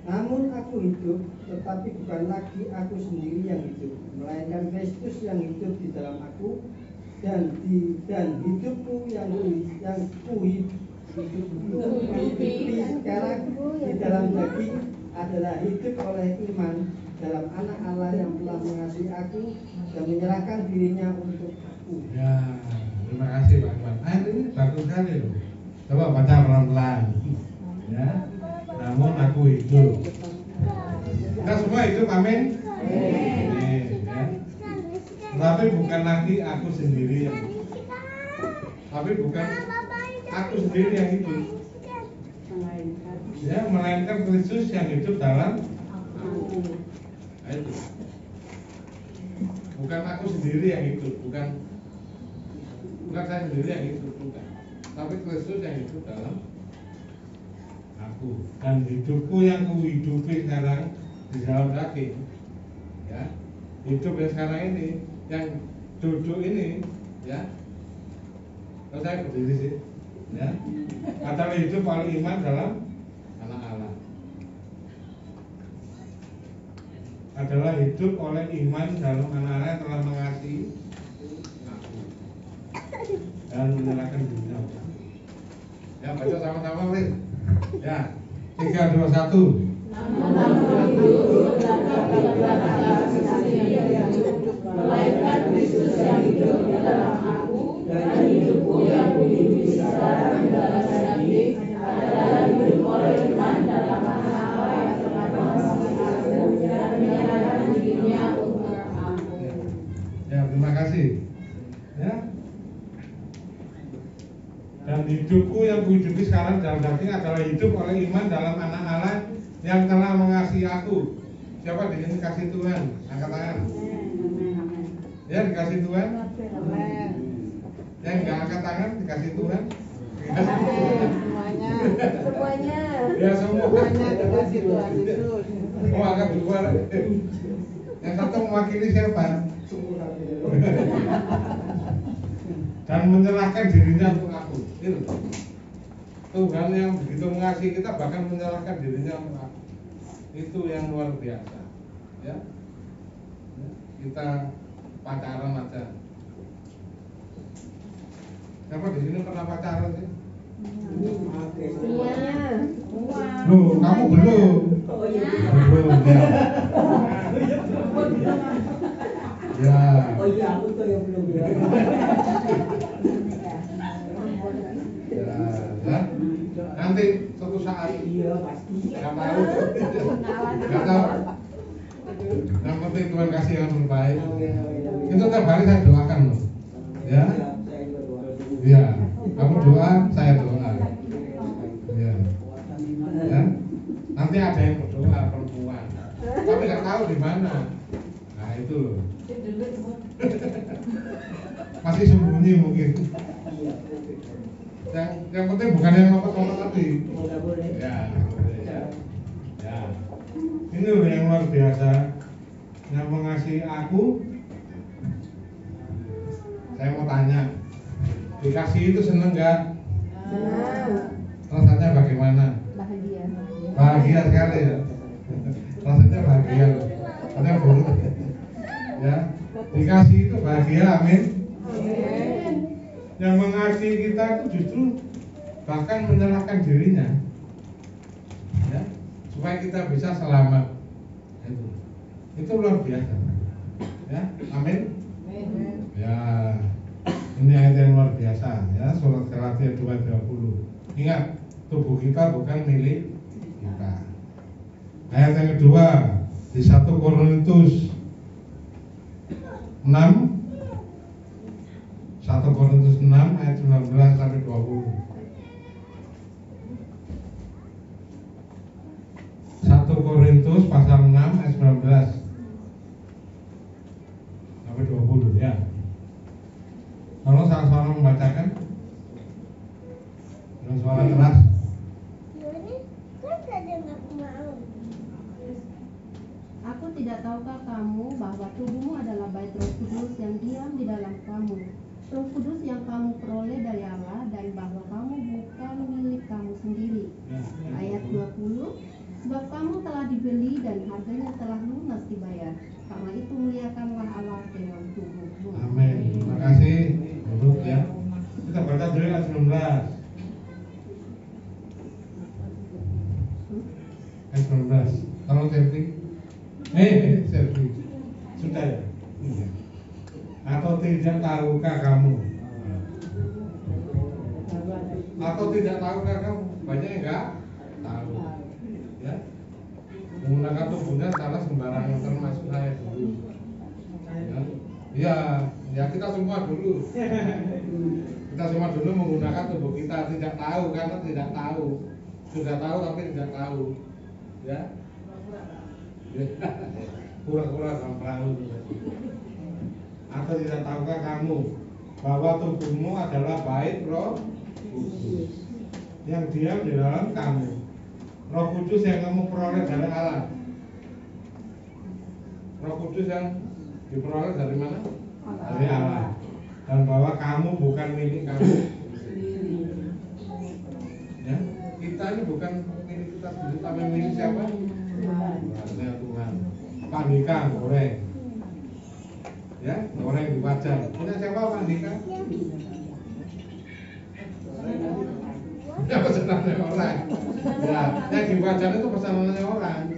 Speaker 4: Namun aku hidup, tetapi bukan lagi aku sendiri yang hidup, melainkan Kristus yang hidup di dalam aku, dan hidupku yang kuhidupi sekarang di dalam daging adalah hidup oleh iman dalam Anak Allah yang telah mengasihi aku dan menyerahkan dirinya untuk aku.
Speaker 2: Ya, terima kasih Pak Iwan. Ini bagus sekali loh. Coba baca pelan-pelan. Ya. Namun aku hidup. Kita semua hidup, amin. Ya. Tapi bukan lagi aku sendiri yang hidup. Tapi bukan aku sendiri yang hidup. Ya, melainkan Kristus yang hidup dalam aku. Nah, itu. Bukan aku sendiri yang hidup, bukan saya sendiri yang hidup, bukan. Tapi Kristus yang hidup dalam aku. Dan hidupku yang kuhidupi sekarang di dalam daging, ya. Hidup yang sekarang ini, yang duduk ini, ya. Kalau saya berdiri sih, Ya, adalah hidup oleh iman dalam anak Allah. Adalah hidup oleh iman dalam anak Allah yang telah mengasihi aku dan menyerahkan dirinya. Ya, baca sama-sama, Lin. Ya, 3, 2, 1.
Speaker 5: Melainkan Kristus yang hidup di dalam aku, dan hidupku yang kuhidupi sekarang dalam daging adalah hidup oleh iman dalam anak Allah yang telah mengasihi aku dan menyerahkan dirinya untuk aku.
Speaker 2: Ya, terima kasih. Ya. Dan hidupku yang kuhidupi sekarang dalam daging adalah hidup oleh iman dalam anak Allah yang telah mengasihi aku. Siapa di sini kasih Tuhan? Angkat tangan. Ya, dikasih Tuhan. Yang nggak angkat tangan dikasih Tuhan.
Speaker 5: Semuanya.
Speaker 2: Ya, semuanya
Speaker 5: dikasih Tuhan Yesus.
Speaker 2: Oh, angkat dua. Yang satu mewakili siapa? Dan menyerahkan dirinya untuk aku. Itu. Tuhan yang begitu mengasihi kita bahkan menyerahkan dirinya untuk aku. Itu yang luar biasa. Ya. Kita pacaran aja. Siapa di sini pernah pacaran sih?
Speaker 5: Semuanya.
Speaker 2: Loh, kamu belum? Belum, ya. Ya.
Speaker 4: Oh iya, aku tuh yang belum ya.
Speaker 2: Ya. Nanti suatu saat
Speaker 4: Iya pasti.
Speaker 2: nggak tahu, nggak tahu. Yang penting Tuhan kasih yang terbaik. Itu tiap hari saya doakan loh. Ya. Iya. Kamu doa, saya doa. Iya. Ya. Nanti ada yang berdoa perempuan, tapi nggak tahu di mana. Nah itu loh. Masih sembunyi mungkin. Yang penting bukan yang lompat-lompat tadi. Ya, ya. Ini loh yang luar biasa. Yang mengasihi aku. Saya mau tanya, dikasih itu seneng nggak? Rasanya bagaimana?
Speaker 5: Bahagia.
Speaker 2: Bahagia sekali ya. Rasanya bahagia loh. Karena buruk. Ya, dikasih itu bahagia, amin. Yang mengasihi kita itu justru bahkan menyerahkan dirinya, ya, supaya kita bisa selamat. Itu luar biasa, ya, amin. Ya, ini ayat yang luar biasa, ya, surat Galatia 2:20. Ingat, tubuh kita bukan milik kita. Ayat yang kedua di 1 Korintus 6. 1 Korintus 6 ayat 19 sampai 20. 1 Korintus pasal 6 ayat 19 sampai 20 ya. Kalau salah seorang membacakan dengan suara keras.
Speaker 6: Aku tidak tahukah kamu bahwa tubuhmu adalah bait Roh Kudus yang diam di dalam kamu, Roh Kudus yang kamu peroleh dari Allah, dan bahwa kamu bukan milik kamu sendiri. Ayat 20, sebab kamu telah dibeli dan harganya telah lunas dibayar. Karena itu muliakanlah Allah dengan tubuhmu.
Speaker 2: Amin. Terima kasih. Duduk ya. Kita baca dulu ayat 19. Ayat 19. Tolong selfie. Selfie. Sudah ya? Iya. Atau tidak tahukah kamu? Atau tidak tahukah kamu? Banyak yang enggak tahu. Ya. Menggunakan tubuhnya karena sembarangan, termasuk saya dulu. Ya, kita semua dulu. Kita semua dulu menggunakan tubuh kita, tidak tahu karena tidak tahu. Sudah tahu tapi tidak tahu. Ya. Pura-pura dalam perahu. Atau tidak tahukah kamu bahwa tubuhmu adalah bait Roh Kudus yang diam di dalam kamu, Roh Kudus yang kamu peroleh dari Allah. Roh Kudus yang diperoleh dari mana? Dari Allah. Dan bahwa kamu bukan milik kamu sendiri. kita ini bukan milik kita sendiri, tapi milik siapa? Punya Tuhan. Pak Andika goreng, ya goreng di wajan. Punya siapa Pak Andika? Ya pesanannya orang. Ya, yang di wajan itu pesanannya orang.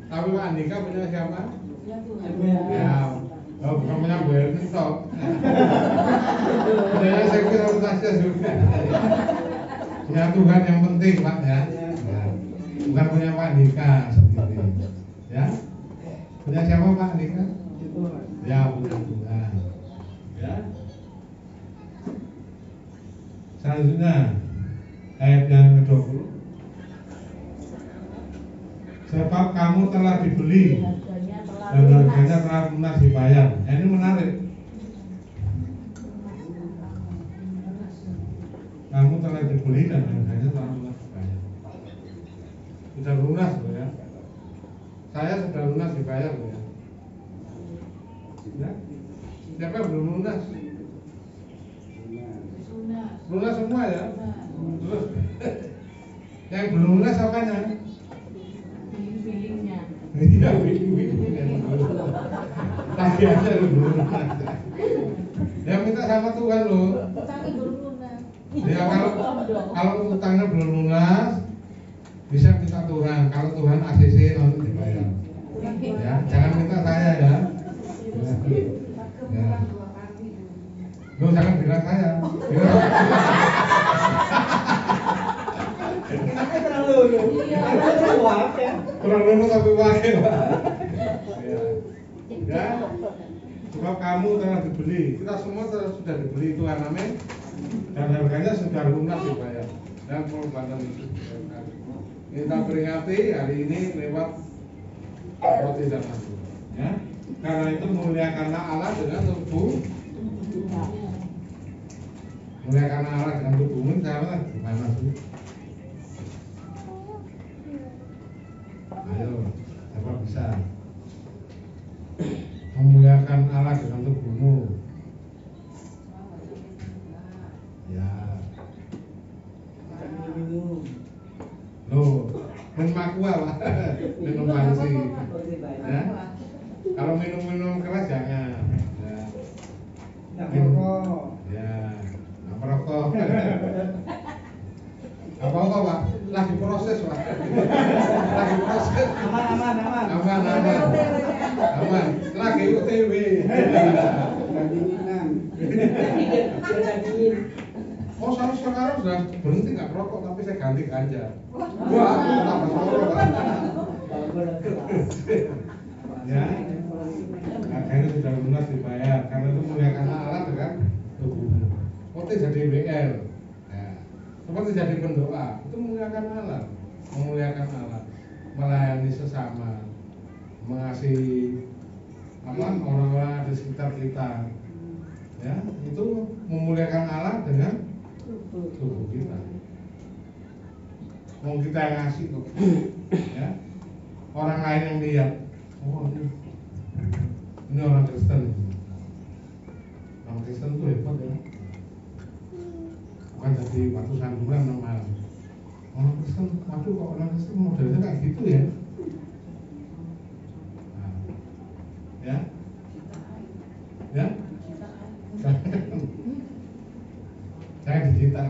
Speaker 2: Tapi Pak Andika punya siapa? Ya, bukan punya Bu Erni toh. Punya sekuritasnya juga. Punya Tuhan yang penting Pak ya. Bukan punya Pak Andika sendiri. Ya. Punya siapa Pak Andika? Ya, punya Tuhan. Ya. Selanjutnya ayat yang ke-20. Sebab kamu telah dibeli dan harganya telah lunas dibayar. Ini menarik. Kamu telah dibeli dan harganya telah lunas dibayar. Sudah lunas loh ya. Saya sudah lunas dibayar loh ya. Ya. Siapa yang belum lunas? Lunas semua ya. Terus yang belum lunas apanya?
Speaker 5: Feelingnya.
Speaker 2: Iya, tapi aja belum lunas. Ya minta sama Tuhan loh.
Speaker 5: Utangnya belum lunas.
Speaker 2: Ya kalau utangnya belum lunas bisa minta Tuhan. Kalau Tuhan ACC nanti dibayar. Ya, jangan minta saya ya. Ya. Loh, jangan bilang saya. Kurang lulu tapi wakil. Ya. Sebab kamu telah dibeli. Kita semua sudah dibeli Tuhan, amin. Dan harganya sudah lunas dibayar. Dan pengorbanan itu. Kita peringati hari ini lewat roti dan anggur. Ya. Karena itu muliakanlah Allah dengan tubuh. Muliakanlah Allah dengan tubuhmu. Cara gimana sih? Ayo, siapa bisa memuliakan Allah dengan tubuhmu? Ya. Loh, minum aqua Pak. Minum panci. Ya. Kalau minum keras jangan. Ya.
Speaker 4: Nggak merokok.
Speaker 2: Ya, nggak merokok. Apa Pak? Lagi proses Pak. Lagi proses. Aman. Lagi UTW. Oh, saya sekarang sudah berhenti nggak merokok, tapi saya ganti ganja. Wah, aku tak merokok Pak. Ya, harganya sudah lunas dibayar. Karena itu muliakan Allah dengan tubuhmu. Seperti jadi WL. Seperti jadi pendoa, itu memuliakan Allah, melayani sesama, mengasihi orang-orang di sekitar kita, ya itu memuliakan Allah dengan tubuh kita. Mau kita yang ngasih kok, ya orang lain yang lihat, oh ini orang Kristen itu hebat ya. Bukan jadi batu sanduran normal. Orang Kristen, waduh kok orang Kristen modelnya kayak gitu ya. Nah, ya, jangan digital.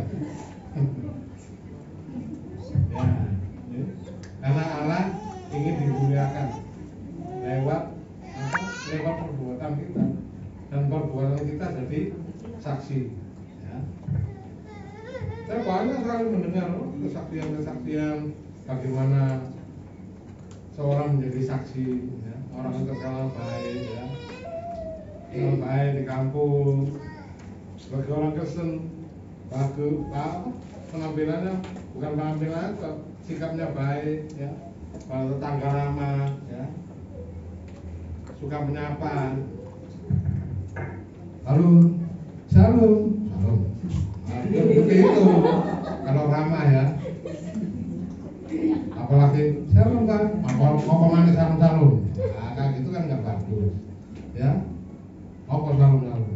Speaker 2: Ya, karena Allah ingin dimuliakan lewat perbuatan kita, dan perbuatan kita jadi saksi. Saya banyak sekali mendengar kesaksian bagaimana seorang menjadi saksi, ya. Orang yang terkenal baik, ya. Terkenal baik di kampung, sebagai orang Kristen, penampilannya bukan penampilannya, sikapnya baik, ya. Kalau tetangga ramah, ya, suka menyapa, lalu shalom. Seperti itu kalau ramah ya. Apalagi shalom Pak, apa mana shalom. Nah, kayak gitu kan nggak bagus, ya. Apa shalom.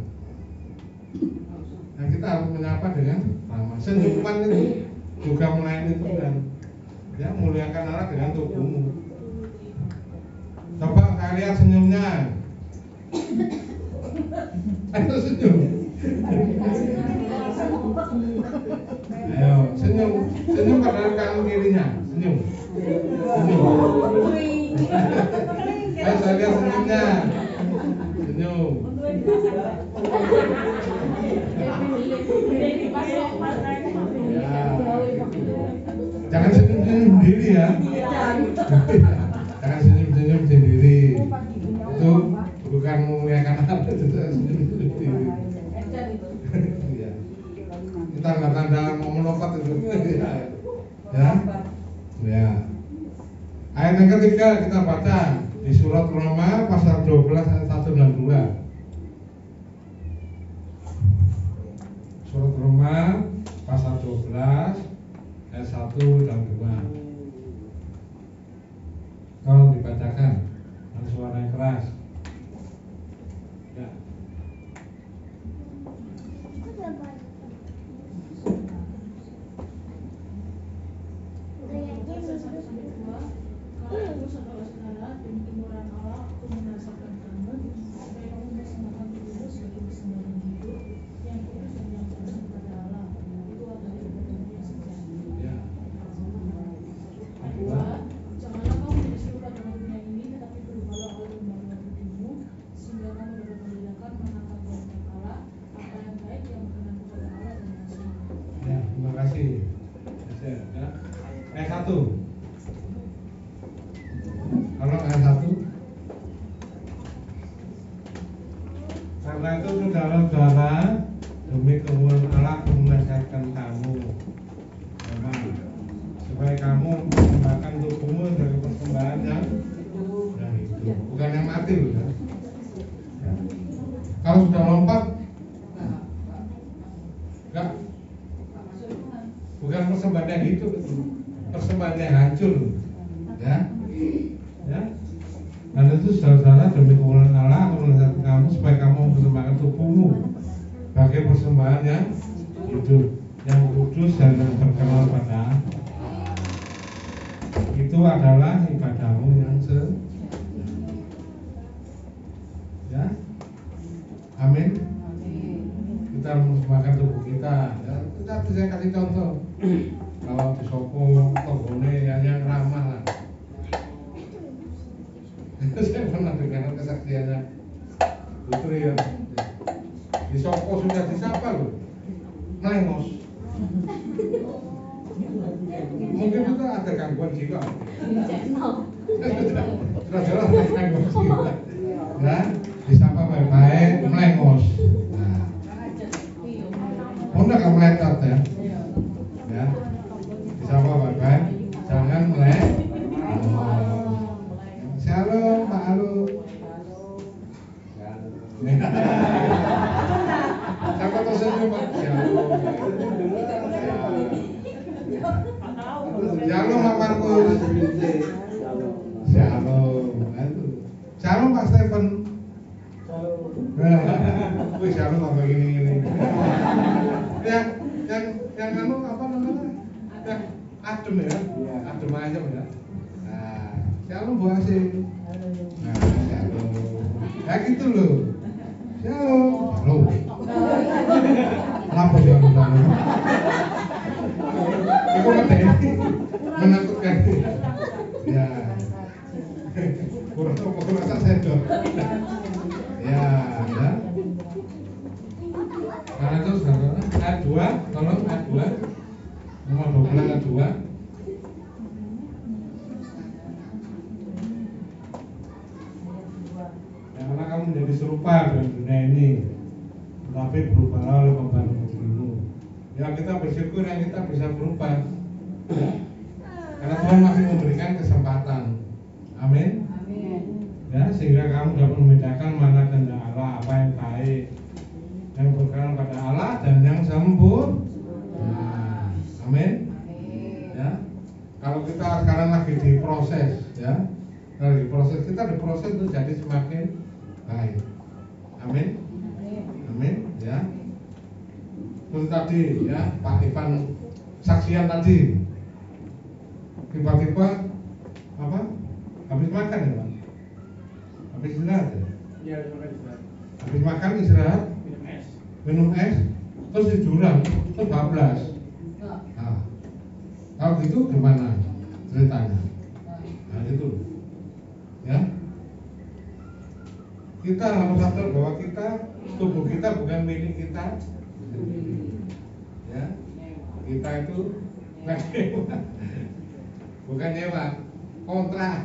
Speaker 2: Nah kita harus menyapa dengan ramah. Senyuman itu juga melayani Tuhan. Ya, muliakan Allah dengan tubuhmu. Coba saya lihat senyumnya. Ayo senyum. Ayo senyum, senyum pada kanan kirinya, senyum. Senyum. Ayo saya lihat senyumnya. Senyum. Ya. Jangan senyum-senyum sendiri ya. Jangan senyum-senyum sendiri. Itu bukan memuliakan Allah, itu senyum-senyum sendiri. Ya. Itu tanda-tanda mau melompat itu. Ya. Ya. Ayat yang ketiga kita baca di surat Roma pasal 12 ayat 1 dan 2. Surat Roma pasal 12 ayat 1 dan 2. Tolong dibacakan dengan suara yang keras. Ya.
Speaker 5: Kalau saudara-saudara demi kemurahan Allah, aku menasihkan kamu supaya kamu mempersembahkan tubuhmu sebagai persembahan hidup yang kudus dan yang kudus kepada Allah. Itu adalah ibadahmu yang sejati.
Speaker 2: Ya.
Speaker 5: Kedua, janganlah kamu menjadi serupa dengan dunia ini, tetapi berubahlah oleh pembaruan tubuhmu, sehingga kamu dapat membedakan manakah kehendak Allah, apa yang baik, yang berkenan kepada Allah dan yang suci.
Speaker 2: Ya, terima kasih. Ya. Ayat 1. Kalau ayat 1. Karena itu saudara-saudara, demi kemurahan Allah aku menasihatkan kamu, supaya kamu mempersembahkan tubuhmu sebagai persembahan yang hidup, bukan yang mati, ya. Kalau sudah lompat, enggak, bukan persembahan yang hidup, itu persembahan yang hancur, ya. Ya. Dan itu saudara-saudara demi kemurahan Allah aku menasihatkan kamu supaya kamu mempersembahkan tubuhmu sebagai persembahan yang hidup, yang kudus dan yang berkenan pada Allah. Itu adalah ibadahmu yang ya. Amin. Kita mempersembahkan tubuh kita. Ya, kita bisa kasih contoh. Kalau di Soko, Togone yang ramah lah. Saya pernah dengar kesaksiannya Putri ya. Di Soko sudah disapa loh, melengos. Mungkin itu ada gangguan jiwa. Sudah jelas gangguan jiwa. Nah, disapa baik-baik, melengos. Nah, mudah kamu meletot ya. Ya, disapa baik-baik, jangan melengos. Shalom, Pak Alu. Siapa tahu saya Pak? Shalom. Shalom Pak Markus. Shalom. Shalom Pak Stephen. Wih, shalom apa gini. Yang anu apa namanya? Yang adem ya? Adem aja ya. Shalom Bu Asim. Nah, shalom. Ya gitu loh. Shalom. Halo. Kenapa shalom? Aku ngerti menakutkan. Ya. Kurang sedot. Ya. Karena itu saudara, ayat 2, tolong ayat 2. Nomor 12 ayat 2. Karena kamu menjadi serupa dengan dunia ini, tetapi berubahlah oleh pembaruan tubuhmu. Ya, kita bersyukur yang kita bisa berubah, ya. Karena Tuhan masih memberikan kesempatan. Amin. Ya, sehingga kamu dapat membedakan mana kehendak Allah, apa yang baik, yang berkenan pada Allah dan yang sempurna. Amin. Ya. Kalau kita sekarang lagi diproses, ya. Kalau diproses, kita diproses itu jadi semakin baik. Amin. Amin. Ya. Terus tadi ya Pak Ivan saksian tadi tiba-tiba apa? Habis makan ya Pak? Habis istirahat ya?
Speaker 1: Iya, makan istirahat.
Speaker 2: Habis makan istirahat,
Speaker 1: Minum es.
Speaker 2: minum es, terus di jurang, terus bablas. Nah, kalau gitu gimana ceritanya? Nah gitu, ya. Kita harus sadar bahwa tubuh kita bukan milik kita, ya. Kita itu bukan nyewa, kontrak.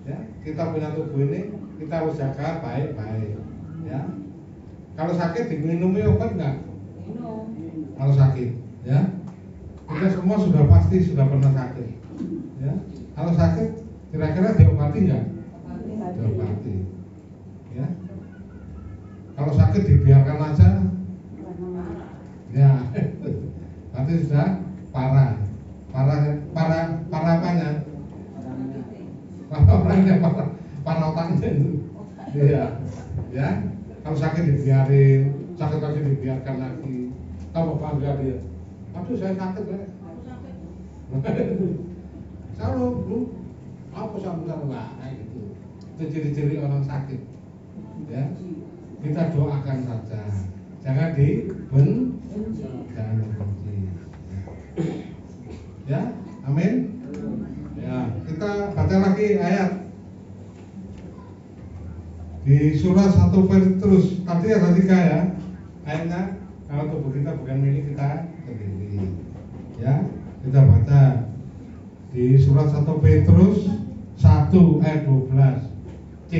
Speaker 2: Ya, kita punya tubuh ini kita harus jaga baik-baik, ya. Kalau sakit diminumi obat nggak? Kalau sakit, ya. Kita semua sudah pernah sakit, ya. Kalau sakit kira-kira diobati nggak? Diobati, ya. Kalau sakit dibiarkan aja, ya. Berarti sudah parah apanya? Orangnya parah otaknya itu, iya, ya. Kalau sakit dibiarin, sakit lagi dibiarkan lagi. Kalau bangga dia, aduh saya sakit ya. Selalu belum apa sama lah kayak gitu. Itu ciri-ciri orang sakit, ya. Kita doakan saja, jangan dibenci. Ya, amin. Ya, kita baca lagi ayat di surat 1 Petrus. Tadi ada 3 ya ayatnya. Kalau tubuh kita bukan milik kita sendiri, ya. Kita baca di surat 1 Petrus 1 ayat 12 C.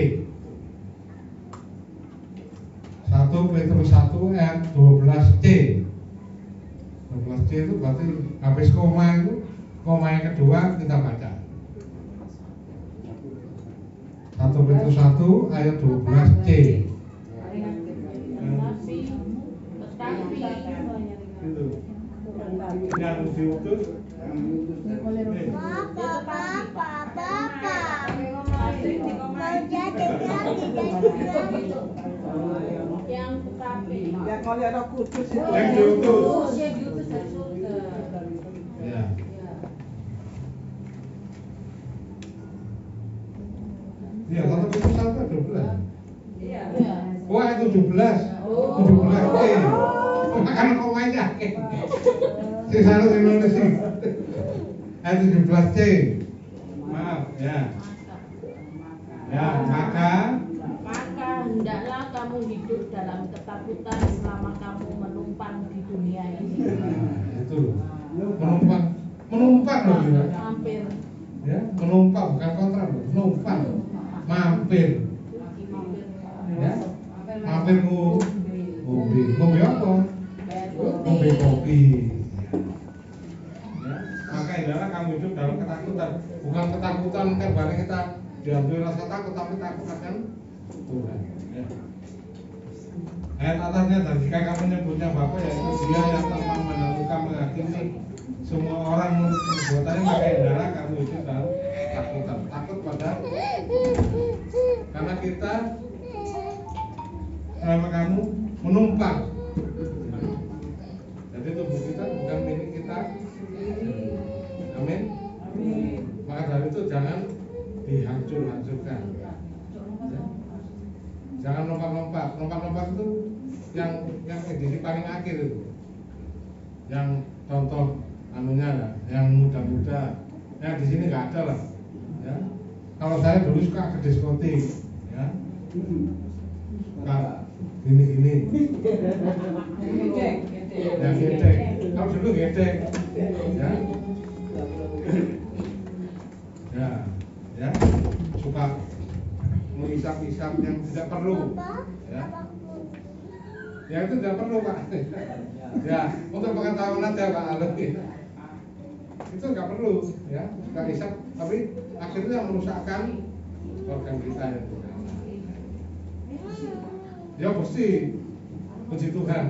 Speaker 2: 1 Petrus 1 ayat 12 C. 12 C itu berarti habis koma itu, koma yang kedua kita baca 1 Petrus 1 ayat 12 C. Itu yang diutus
Speaker 3: Yang tetapi
Speaker 5: Yang oleh Roh Kudus itu.
Speaker 2: yang diutus.
Speaker 3: yang diutus dari surga.
Speaker 2: Ya. Iya, 1 Petrus 1 ayat 12.
Speaker 3: Iya.
Speaker 2: Wah, 17. 17 C. Makan komanya. Sisa lu Indonesia. Ayat 17 C. Maaf, ya. Ya, maka
Speaker 3: hendaklah kamu hidup dalam ketakutan selama kamu menumpang di dunia ini.
Speaker 2: nah, itu menumpang loh juga.
Speaker 3: Hampir.
Speaker 2: Ya, menumpang bukan kontrak loh, menumpang. Mampir. Ya. Mampir ngombe apa? Ngombe kopi. Ya. Maka hendaklah kamu hidup dalam ketakutan, bukan ketakutan kan barang kita diambil rasa takut, tapi takut akan Tuhan. Ya. Ayat atasnya, dan jika kamu menyebutnya Bapa, yaitu Dia yang telah menentukan menghakimi semua orang menurut perbuatannya, maka hendaklah kamu hidup dalam ketakutan. Takut pada karena kita selama kamu menumpang. Jadi tubuh kita bukan milik kita. Amin. Maka dari itu jangan dihancurkan. Ya. Jangan lompat-lompat. Lompat-lompat itu yang edisi paling akhir itu. Yang contoh anunya lah, yang muda-muda. Ya di sini nggak ada lah. Ya. Kalau saya dulu suka ke diskotik, ya. Suka gini-gini. Ya gedek. Kalau dulu gedek. Ya. Ya. Suka menghisap-hisap yang tidak perlu, ya. Ya itu tidak perlu Pak. Ya, untuk pengetahuan aja Pak Alun. Itu nggak perlu, ya. Suka hisap, tapi akhirnya merusakkan organ kita itu. Ya bersih, puji Tuhan.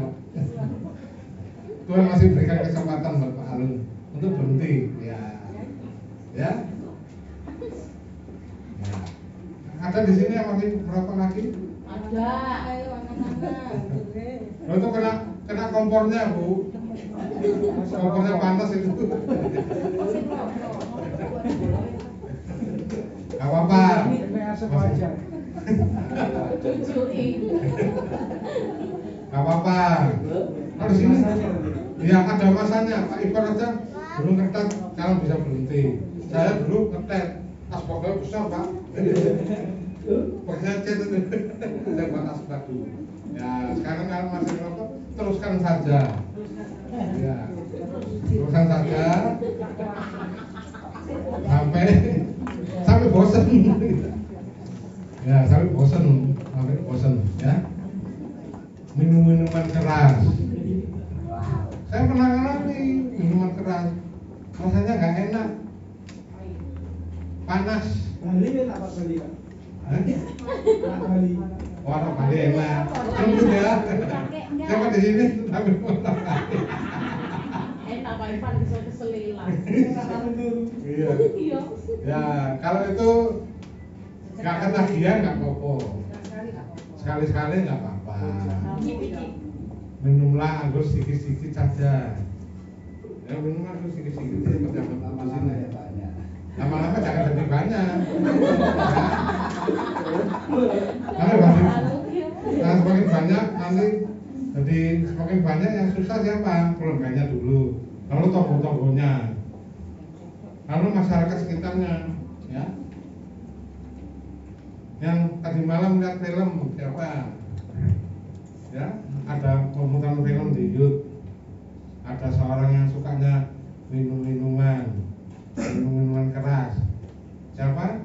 Speaker 2: Tuhan masih berikan kesempatan buat Pak Alun untuk berhenti, ya. Ya. Ada di sini yang masih merokok lagi?
Speaker 3: Ada. Ayo anak-anak.
Speaker 2: Lo itu kena kompornya Bu. Kompornya panas itu. Gak apa-apa. Gak apa-apa. Harus sini. Ya ada masanya. Pak Ipar aja dulu ngetet, kalau bisa berhenti. Saya dulu ngetet, tas pokoknya besar Pak. Pokoknya cet itu. Saya buat tas dulu. Ya sekarang kalau masih ngerokok, teruskan saja. Ya, teruskan saja. Sampai bosan. Ya, sampai bosan ya. Minum-minuman keras. Saya pernah ngalami minuman keras. Rasanya nggak enak. Panas.
Speaker 4: Bali kan apa Bali? Bali.
Speaker 2: Orang Bali enak. Tunggu ya. Siapa di sini?
Speaker 3: Enak Pak Ivan bisa keselilang.
Speaker 2: Iya. Ya, kalau itu nggak ketagihan nggak apa-apa. Sekali-sekali nggak apa-apa. Minumlah anggur sedikit-sedikit saja. Ya minum anggur sedikit-sedikit ya pada sini. Lama-lama jangan lebih banyak. Nah, semakin banyak nanti jadi semakin banyak yang susah siapa? Keluarganya dulu, lalu tokoh-tokohnya, lalu masyarakat sekitarnya, ya. Yang tadi malam lihat film siapa? Ya, ada pemutaran film di YouTube. Ada seorang yang sukanya minuman keras. Siapa?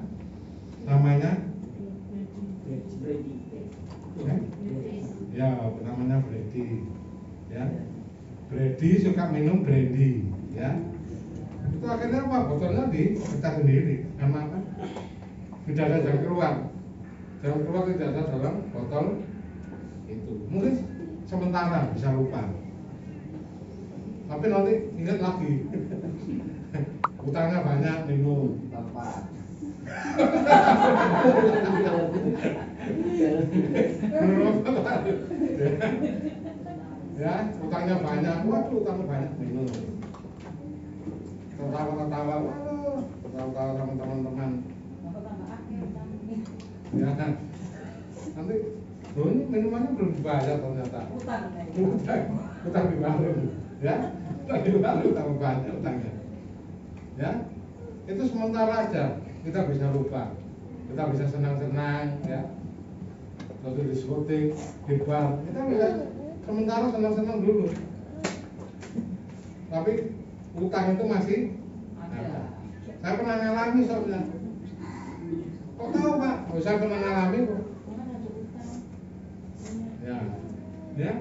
Speaker 2: Namanya? Ya, namanya Brady. Ya, Brady suka minum brandy. Ya, itu akhirnya apa? Botolnya dipecah sendiri. Karena apa? Tidak ada jalan keluar. Jalan keluar tidak ada dalam botol itu. Mungkin sementara bisa lupa. Tapi nanti ingat lagi. Utangnya banyak minum. Ya, utangnya banyak. Waduh, utangnya banyak minum. Tertawa-tertawa, waduh, tertawa sama teman-teman. Ya, nanti ini minumannya belum dibayar ternyata. Utang di warung, ya. Utang di warung tambah banyak utangnya. Ya, itu sementara aja. Kita bisa lupa, kita bisa senang-senang, ya. Lalu diskotik, di bar, kita bisa sementara senang-senang dulu. Tapi utang itu masih ada. Saya pernah ngalami soalnya. Kok tahu Pak? Oh, saya pernah ngalami kok. Ya.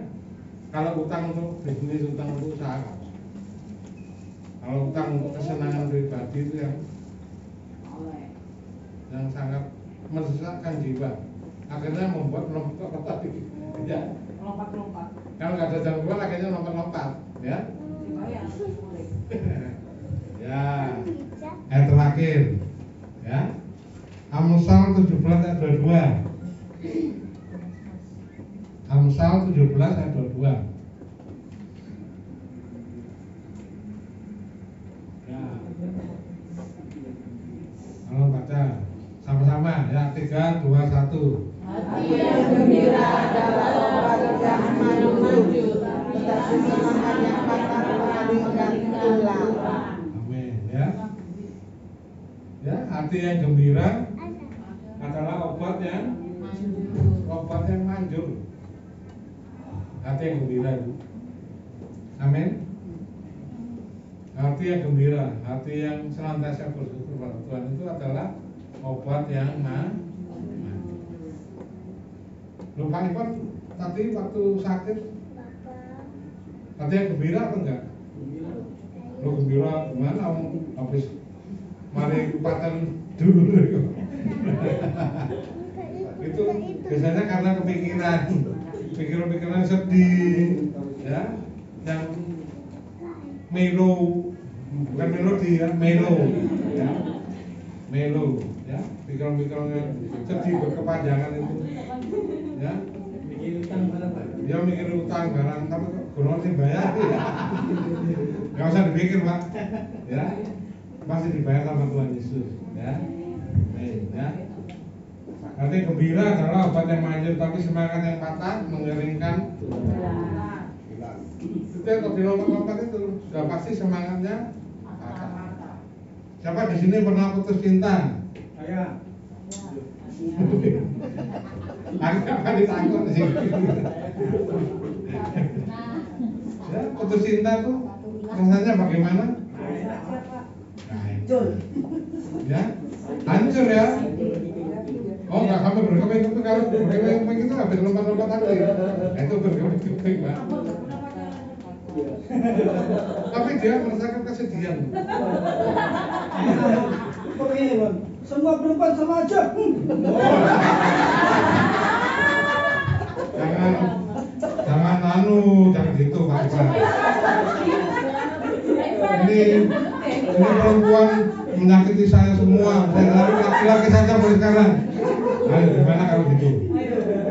Speaker 2: Kalau utang untuk bisnis, utang untuk usaha. Kalau utang untuk kesenangan pribadi itu yang sangat mensesatkan jiwa. Akhirnya membuat lompat-lompat tadi. Ya.
Speaker 5: Lompat-lompat.
Speaker 2: Kalau nggak ada jalan keluar, akhirnya lompat-lompat, ya. Ya. Ayat terakhir, ya. Amsal 17 ayat 22. Amsal 17 ayat 22. Ya. Halo baca sama-sama ya, 3, 2, 1.
Speaker 5: Hati yang gembira adalah obat yang maju, tetapi semangat yang patah mengandung tulang.
Speaker 2: Amin ya. Ya, hati yang gembira adalah obat yang manjur. Hati yang gembira itu. Amin. Hati yang gembira, hati yang senantiasa bersyukur pada Tuhan itu adalah obat yang manjur. Lupa Ipan tadi waktu sakit, hati yang gembira atau enggak? Lo gembira gimana? Habis mari paten dulu. Itu biasanya karena pikiran sedih, ya, yang melo, bukan melodi ya, melo, ya, melo, ya, pikiran yang sedih berkepanjangan itu, ya, mikir utang barang, tapi kok kurang dibayar ya. Gak usah dipikir Pak, ya pasti dibayar sama Tuhan Yesus, ya. Ya. Nanti gembira adalah obat yang manjur, tapi semangat yang patah mengeringkan. Itu kalau dilompat-lompat itu sudah pasti semangatnya patah. Siapa di sini pernah putus cinta?
Speaker 4: Saya.
Speaker 2: Agak ditakut sih. Ya, putus cinta tuh rasanya bagaimana?
Speaker 4: Hancur.
Speaker 2: Ya, hancur ya. Oh, nggak sampai berkeping-keping, kalau berkeping-keping itu habis lompat-lompat lagi. Itu berkeping-keping, Pak. Tapi dia merasakan kesedihan.
Speaker 4: Begini, Bang. Semua perempuan sama aja.
Speaker 2: Jangan gitu Pak Iqbal. Ini perempuan menyakiti saya semua. Laki-laki saja boleh sekarang. Ayo, gimana kalau gitu?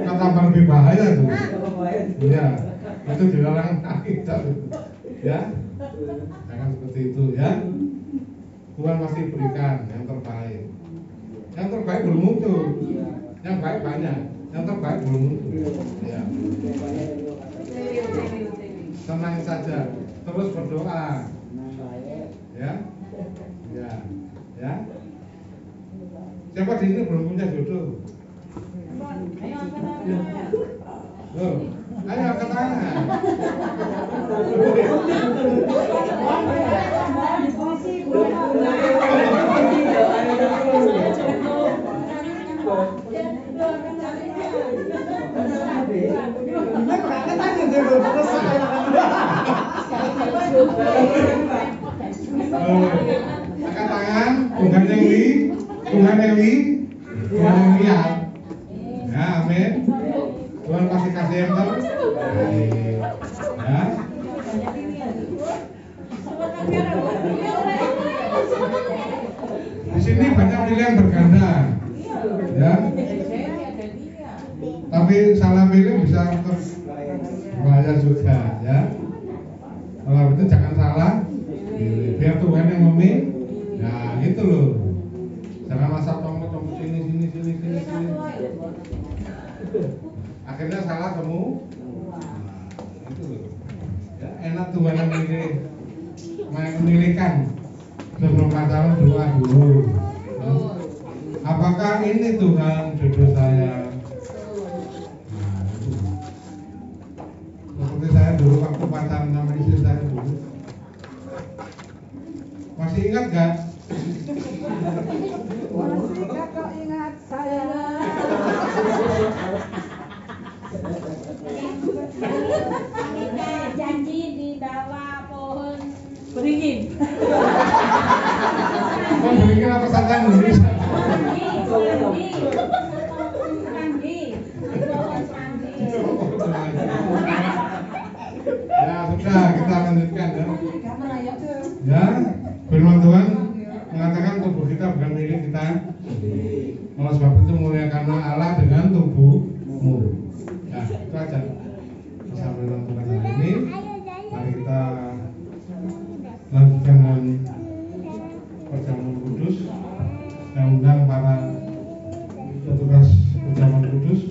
Speaker 2: Kan tambah lebih bahaya tuh. Iya, itu dilarang kita. Ya, jangan seperti itu ya. Tuhan masih berikan yang terbaik. Yang terbaik belum muncul. Yang baik banyak. Yang terbaik belum muncul. Ya. Tenang saja, terus berdoa. Ya. Ya. Ya. Siapa di sini belum punya jodoh? Loh, ayo angkat tangan. Angkat tangan, Tuhan yang lihat. Ya, amin. Tuhan pasti kasih yang terbaik. Ya. Di sini banyak pilihan berganda. Ya. Tapi salah pilih bisa bahaya juga, ya. Kalau itu jangan salah pilih. Biar Tuhan yang memilih. Nah, gitu loh. Jangan masa tombol sini. Akhirnya salah kamu. Nah, itu loh. Ya, enak Tuhan yang memilihkan. Sebelum pacaran doa dulu. Apakah ini Tuhan jodoh saya? Nah, itu. Seperti saya dulu waktu pacaran sama istri saya dulu. Masih ingat gak?
Speaker 5: Masih kakak ingat saya.
Speaker 3: Kita janji di bawah pohon beringin.
Speaker 2: Pohon beringin apa santan Indonesia? Ya sudah, kita lanjutkan ya. Ya, firman Tuhan mengatakan tubuh kita bukan milik kita. Oleh sebab itu muliakanlah Allah dengan tubuhmu. Ya, itu aja. Bersama firman Tuhan hari ini, mari kita lanjutkan dengan perjamuan kudus. Saya undang para petugas perjamuan kudus.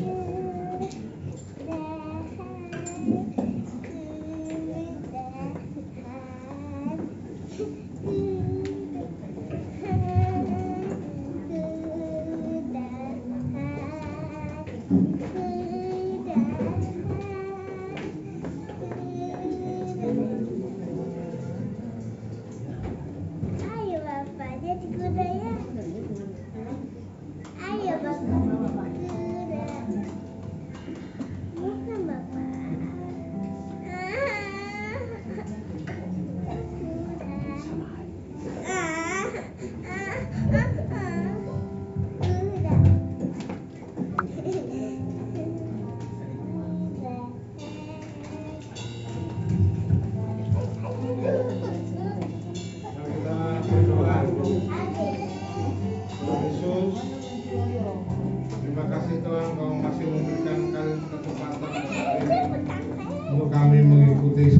Speaker 7: Ayo Bapak, jadi kuda ya. Ayo Bapak, kuda. Bukan Bapak.
Speaker 2: Kita berdoa. Tuhan Yesus, terima kasih Tuhan, Kau masih memberikan kami kesempatan untuk kami mengikuti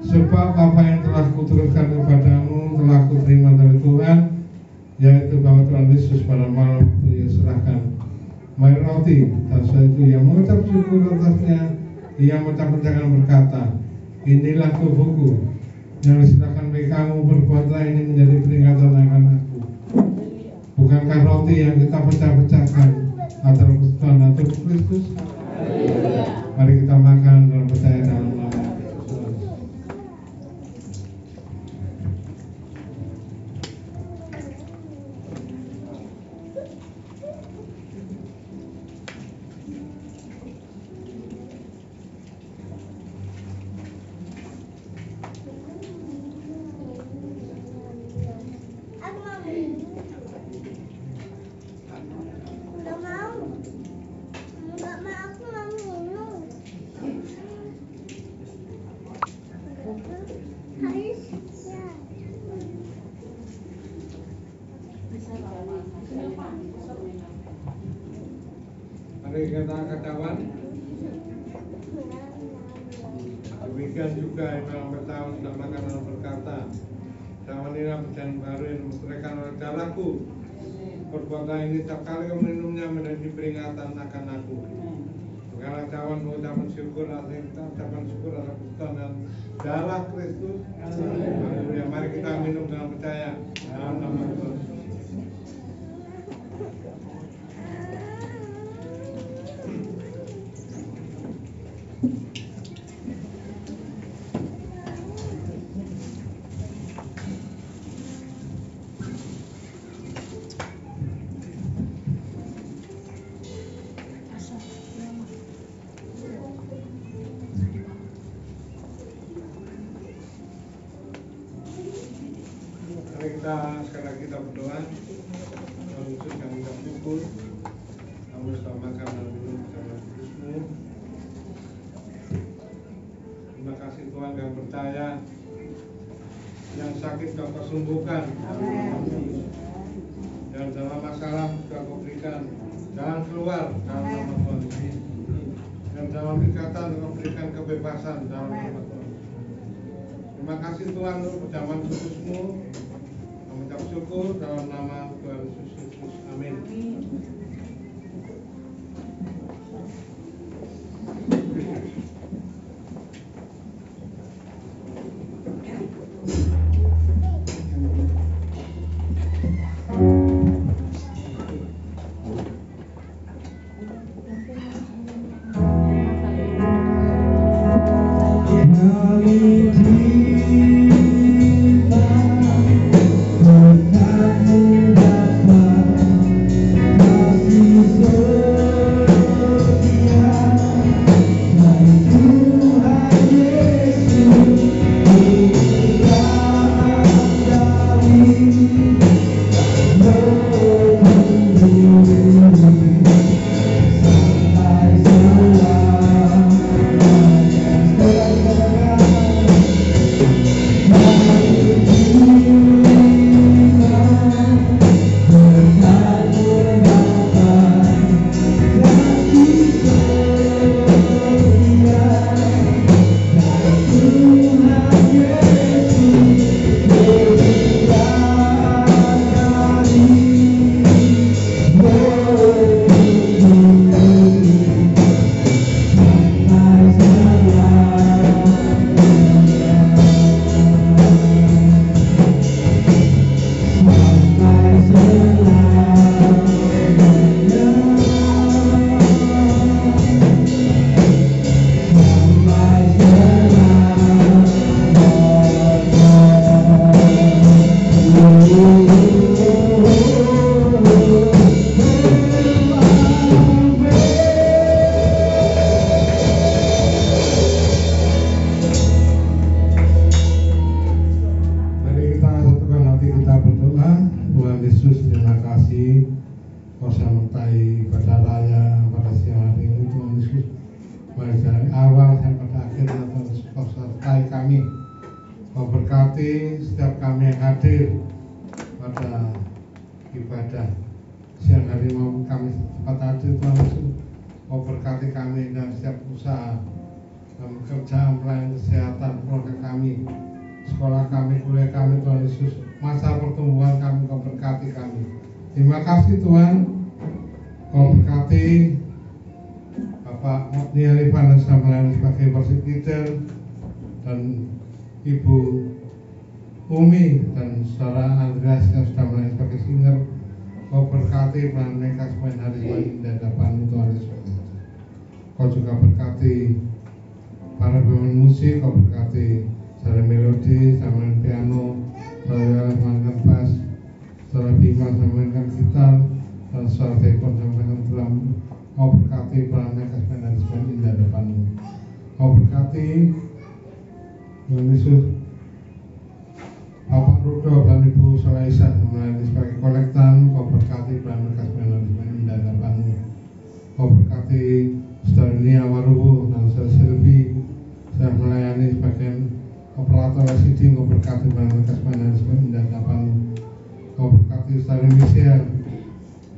Speaker 2: Sebab apa yang telah kuturunkan kepadamu telah kuterima dari Tuhan, yaitu bahwa Tuhan Yesus pada malam itu ia serahkan main roti, dan setelah itu ia mengucap syukur atasnya, ia mengucapkan berkata, inilah tubuhku yang diserahkan bagi kamu, berbuatlah ini menjadi peringatan akan aku. Bukankah roti yang kita pecah-pecahkan adalah persekutuan dan tubuh Kristus? Mari kita makan dan percaya dalam nama Kristus. Mari kita angkat tangan. Demikian juga Imam Petang sudah makan dan berkata, zaman inilah perjanjian baru yang dimusteraikan oleh darahku. Perbuatlah ini setiap kali kamu minumnya menjadi peringatan akan aku. Bukanlah cawan mengucapkan syukur atas ucapan syukur atas persekutuan dan darah Kristus. Haleluya. Mari kita minum dengan percaya dalam nama Tuhan. Sekali lagi kita berdoa, mengucapkan kita syukur, kamu sudah makan dan minum bersama Kristusmu. Terima kasih Tuhan yang percaya, yang sakit Kau kesembuhkan, dan dalam masalah Kau berikan jalan keluar dalam nama Tuhan Yesus, dan dalam ikatan Kau berikan kebebasan dalam nama Tuhan. Terima kasih Tuhan untuk perjamuan Kristusmu. Mengucap syukur dalam nama Tuhan Yesus Kristus. Amin. Kau sertai kami, Kau berkati setiap kami yang hadir pada ibadah siang hari maupun kami sempat hadir Tuhan Yesus. Kau berkati kami dan setiap usaha dan pekerjaan pelayanan kesehatan keluarga kami, sekolah kami, kuliah kami Tuhan Yesus, masa pertumbuhan kami Kau berkati kami. Terima kasih Tuhan, Kau berkati Bapak Otni Arifan yang sedang melayani sebagai worship leader, dan Ibu Umi dan Saudara Andreas yang sedang melayani sebagai singer. Kau berkati pelayanan mereka sepanjang hari ini dan hadapan-Mu Tuhan Yesus. Kau juga berkati para pemain musik, Kau berkati Saudara Melodi, Saudara main piano, Saudara mainkan bass, Saudara Bima mainkan gitar, dan Saudara Dekon mainkan drum. Kau berkati para mereka sepanjang indah hadapan-Mu. Kau berkati Tuhan Yesus Bapak Rudo dan Ibu Solaisa yang melayani sebagai kolektan. Kau berkati para mereka sepanjang indah hadapan-Mu. Kau berkati Saudara Nia Warubu dan Saudara Silvi yang melayani sebagai operator LCD. Kau berkati para mereka sepanjang indah hadapan-Mu. Kau berkati Saudara Michelle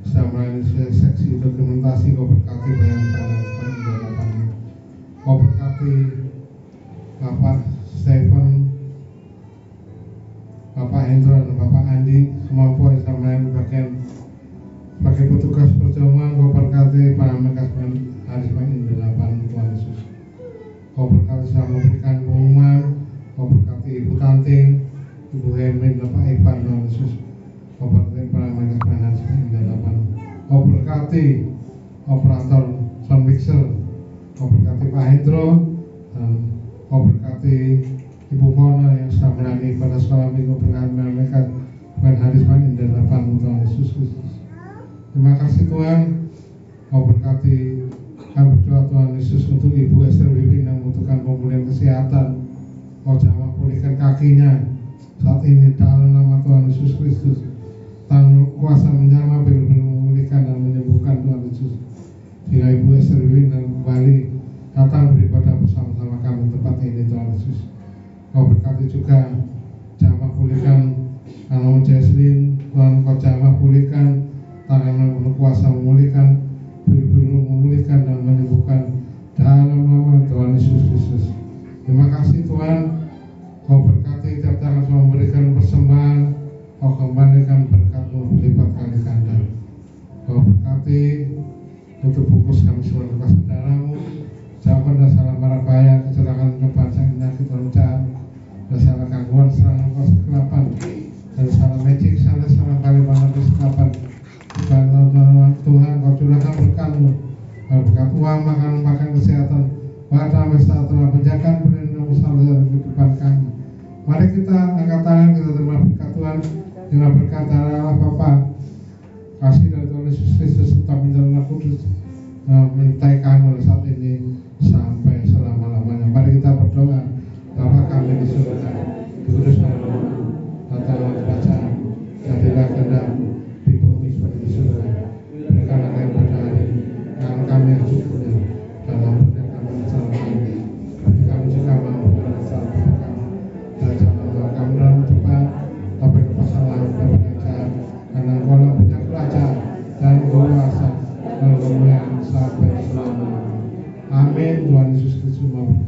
Speaker 2: sedang melayani seksi dokumentasi. Kau berkati para mereka indah hadapan-Mu. Kau berkati Bapak Stephen, Bapak Hendro dan Bapak Andi, semua yang sedang melayani sebagai petugas perjamuan. Kau berkati para mereka hari sepanjang indah hadapan-Mu Tuhan Yesus. Kau berkati sedang memberikan pengumuman. Kau berkati Ibu Tanting, Ibu Hermin, Bapak Ivan Tuhan Yesus. Kau berkati para mereka hari sepanjang indah hadapan-Mu. Kau berkati operator sound mixer. Kau berkati Pak Hendro, dan Kau berkati Ibu Mona yang sedang melayani pada sekolah minggu. Berkati mereka pada hari sepanjang indah hadapan-Mu Tuhan Yesus Kristus. Terima kasih Tuhan. Kau berkati kami berdoa Tuhan Yesus untuk Ibu Esther Wiwin yang membutuhkan pemulihan kesehatan. Kau jamah pulihkan kakinya saat ini dalam nama Tuhan Yesus Kristus. Tangan kuasa menyama benar-benar memulihkan dan menyembuhkan Tuhan Yesus. Sehingga Ibu Esther Wiwin dan kembali datang beribadah bersama-sama kami tempat ini Tuhan Yesus. Kau berkati juga jamah pulihkan Anong Jesslyn. Tuhan Kau jamah pulihkan, tangan kuasa memulihkan, benar-benar memulihkan dan menyembuhkan dalam nama Tuhan Yesus Kristus. Terima kasih Tuhan. Kau berkati tiap tangan semua memberikan persembahan. Kau kembalikan berkat-Mu berlipat kali ganda. Kau berkati untuk bungkus kami semua kepada saudara-Mu. Jauhkan dari salah marah bahaya, kecelakaan, kebangsaan, penyakit, loncat, dari salah gangguan, serangan, kegelapan, dari salah magic, salah kali mana kegelapan. Tuhan Kau curahkan berkat-Mu, Kau berkat uang, makanan, makan, kesehatan, pada sejahtera, penjagaan, perlindungan, usaha dan kehidupan kami. Mari kita angkat tangan, kita terima berkat Tuhan dengan berkat dari Allah Bapa, kasih dari Tuhan Yesus Kristus, tetap menjalankan kudus menyertai kami saat ini sampai selama-lamanya. Mari kita berdoa. Bapa kami di surga, dikuduskan namamu, datanglah kerajaan-Mu, jadilah kehendak-Mu di bumi seperti di surga. Berikanlah kami pada hari ini makanan kami yang secukupnya, dan ampuni kami kesalahan kami, bagi kami juga mengampuni kesalahan kami, dan jangan membawa kami dalam cobaan, tapi lepasanlah kami dari jahat, karena Engkau punya kerajaan dan kuasa dan kemuliaan sampai selama-lamanya. Amin. Tuhan Yesus Kristus memberkati.